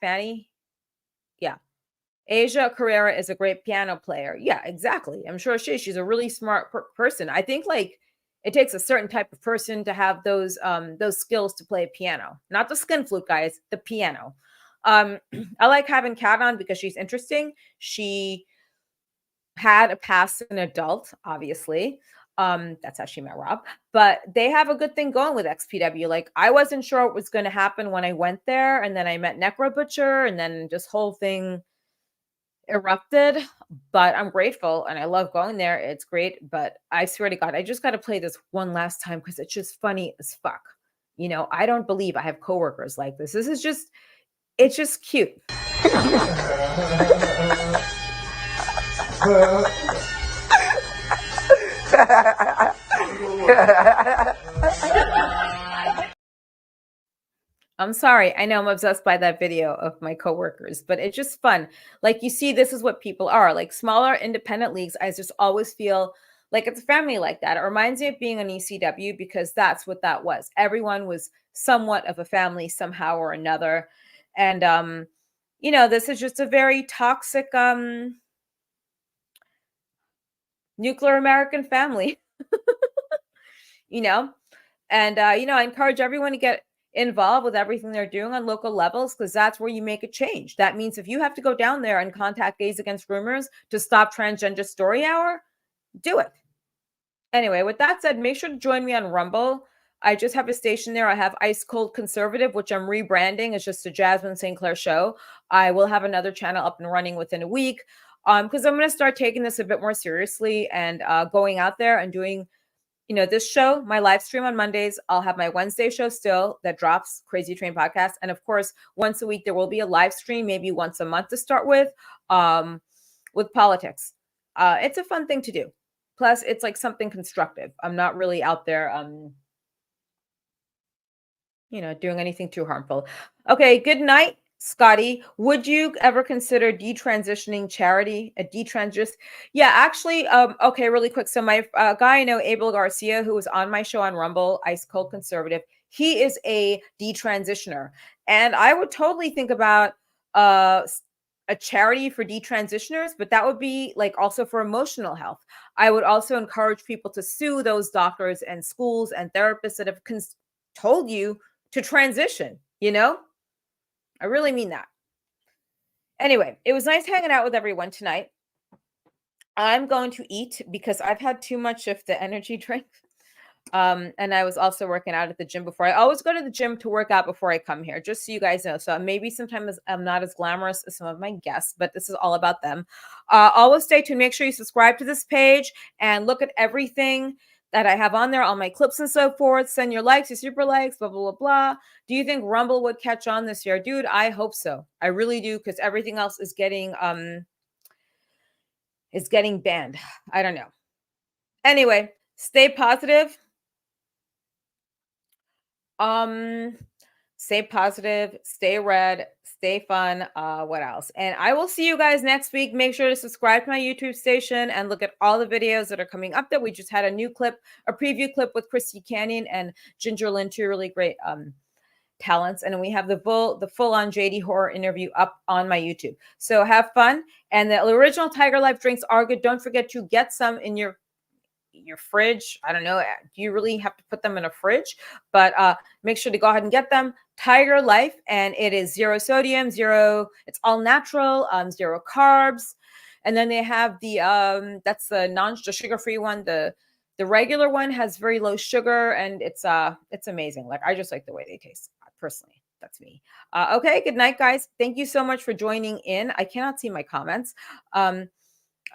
Fanny. Yeah. Asia Carrera is a great piano player. Yeah, exactly. I'm sure she's a really smart person. I think like it takes a certain type of person to have those skills to play piano. Not the skin flute, guys, the piano. I like having Kat on because she's interesting. She had a past an adult, obviously. That's how she met Rob. But they have a good thing going with XPW. Like I wasn't sure what was going to happen when I went there, and then I met Necro Butcher, and then this whole thing erupted. But I'm grateful, and I love going there. It's great. But I swear to God, I just got to play this one last time because it's just funny as fuck. You know, I don't believe I have coworkers like this. This is just, it's just cute. I'm sorry. I know I'm obsessed by that video of my coworkers, but it's just fun. Like you see, this is what people are. Like smaller independent leagues, I just always feel like it's a family like that. It reminds me of being an ECW because that's what that was. Everyone was somewhat of a family somehow or another. And you know, this is just a very toxic nuclear American family. You know, and you know, I encourage everyone to get involved with everything they're doing on local levels because that's where you make a change. That means if you have to go down there and contact Gays Against Rumors to stop Transgender Story Hour, do it. Anyway, with that said, make sure to join me on Rumble. I just have a station there. I have Ice Cold Conservative, which I'm rebranding. It's just a Jasmin St Claire show. I will have another channel up and running within a week because I'm going to start taking this a bit more seriously and going out there and doing, you know, this show, my live stream on Mondays. I'll have my Wednesday show still that drops, Crazy Train Podcast. And of course, once a week, there will be a live stream, maybe once a month to start with politics. It's a fun thing to do. Plus, it's like something constructive. I'm not really out there, you know, doing anything too harmful. Okay, good night, Scotty. Would you ever consider detransitioning charity? A detransition? Yeah, actually, okay, really quick. So my guy I know, Abel Garcia, who was on my show on Rumble, Ice Cold Conservative, he is a detransitioner. And I would totally think about a charity for detransitioners, but that would be like also for emotional health. I would also encourage people to sue those doctors and schools and therapists that have told you to transition, you know? I really mean that. Anyway, it was nice hanging out with everyone tonight. I'm going to eat because I've had too much of the energy drink. And I was also working out at the gym before. I always go to the gym to work out before I come here, just so you guys know. So maybe sometimes I'm not as glamorous as some of my guests, but this is all about them. Always stay tuned. Make sure you subscribe to this page and look at everything that I have on there, all my clips and so forth. Send your likes, your super likes, blah, blah, blah, blah. Do you think Rumble would catch on this year? Dude, I hope so. I really do, because everything else is getting banned. I don't know. Anyway, stay positive. Stay positive, stay red, stay fun. What else? And I will see you guys next week. Make sure to subscribe to my YouTube station and look at all the videos that are coming up. That we just had a new clip, a preview clip with Christy Canyon and Ginger Lynn, two really great talents. And we have the full-on JD Horror interview up on my YouTube. So have fun. And the original Tigerlife drinks are good. Don't forget to get some in your fridge. I don't know. Do you really have to put them in a fridge? But make sure to go ahead and get them. Tigerlife, and it is 0 sodium, it's all natural, 0 carbs. And then they have the that's the sugar-free one. The regular one has very low sugar, and it's amazing. Like, I just like the way they taste personally. That's me. Okay, good night, guys. Thank you so much for joining in. I cannot see my comments.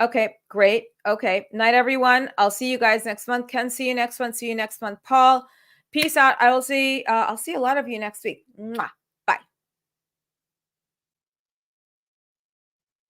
Okay, great. Okay, night, everyone. I'll see you guys next month. Ken, see you next month. See you next month. Paul, Peace out. I'll see a lot of you next week. Mwah.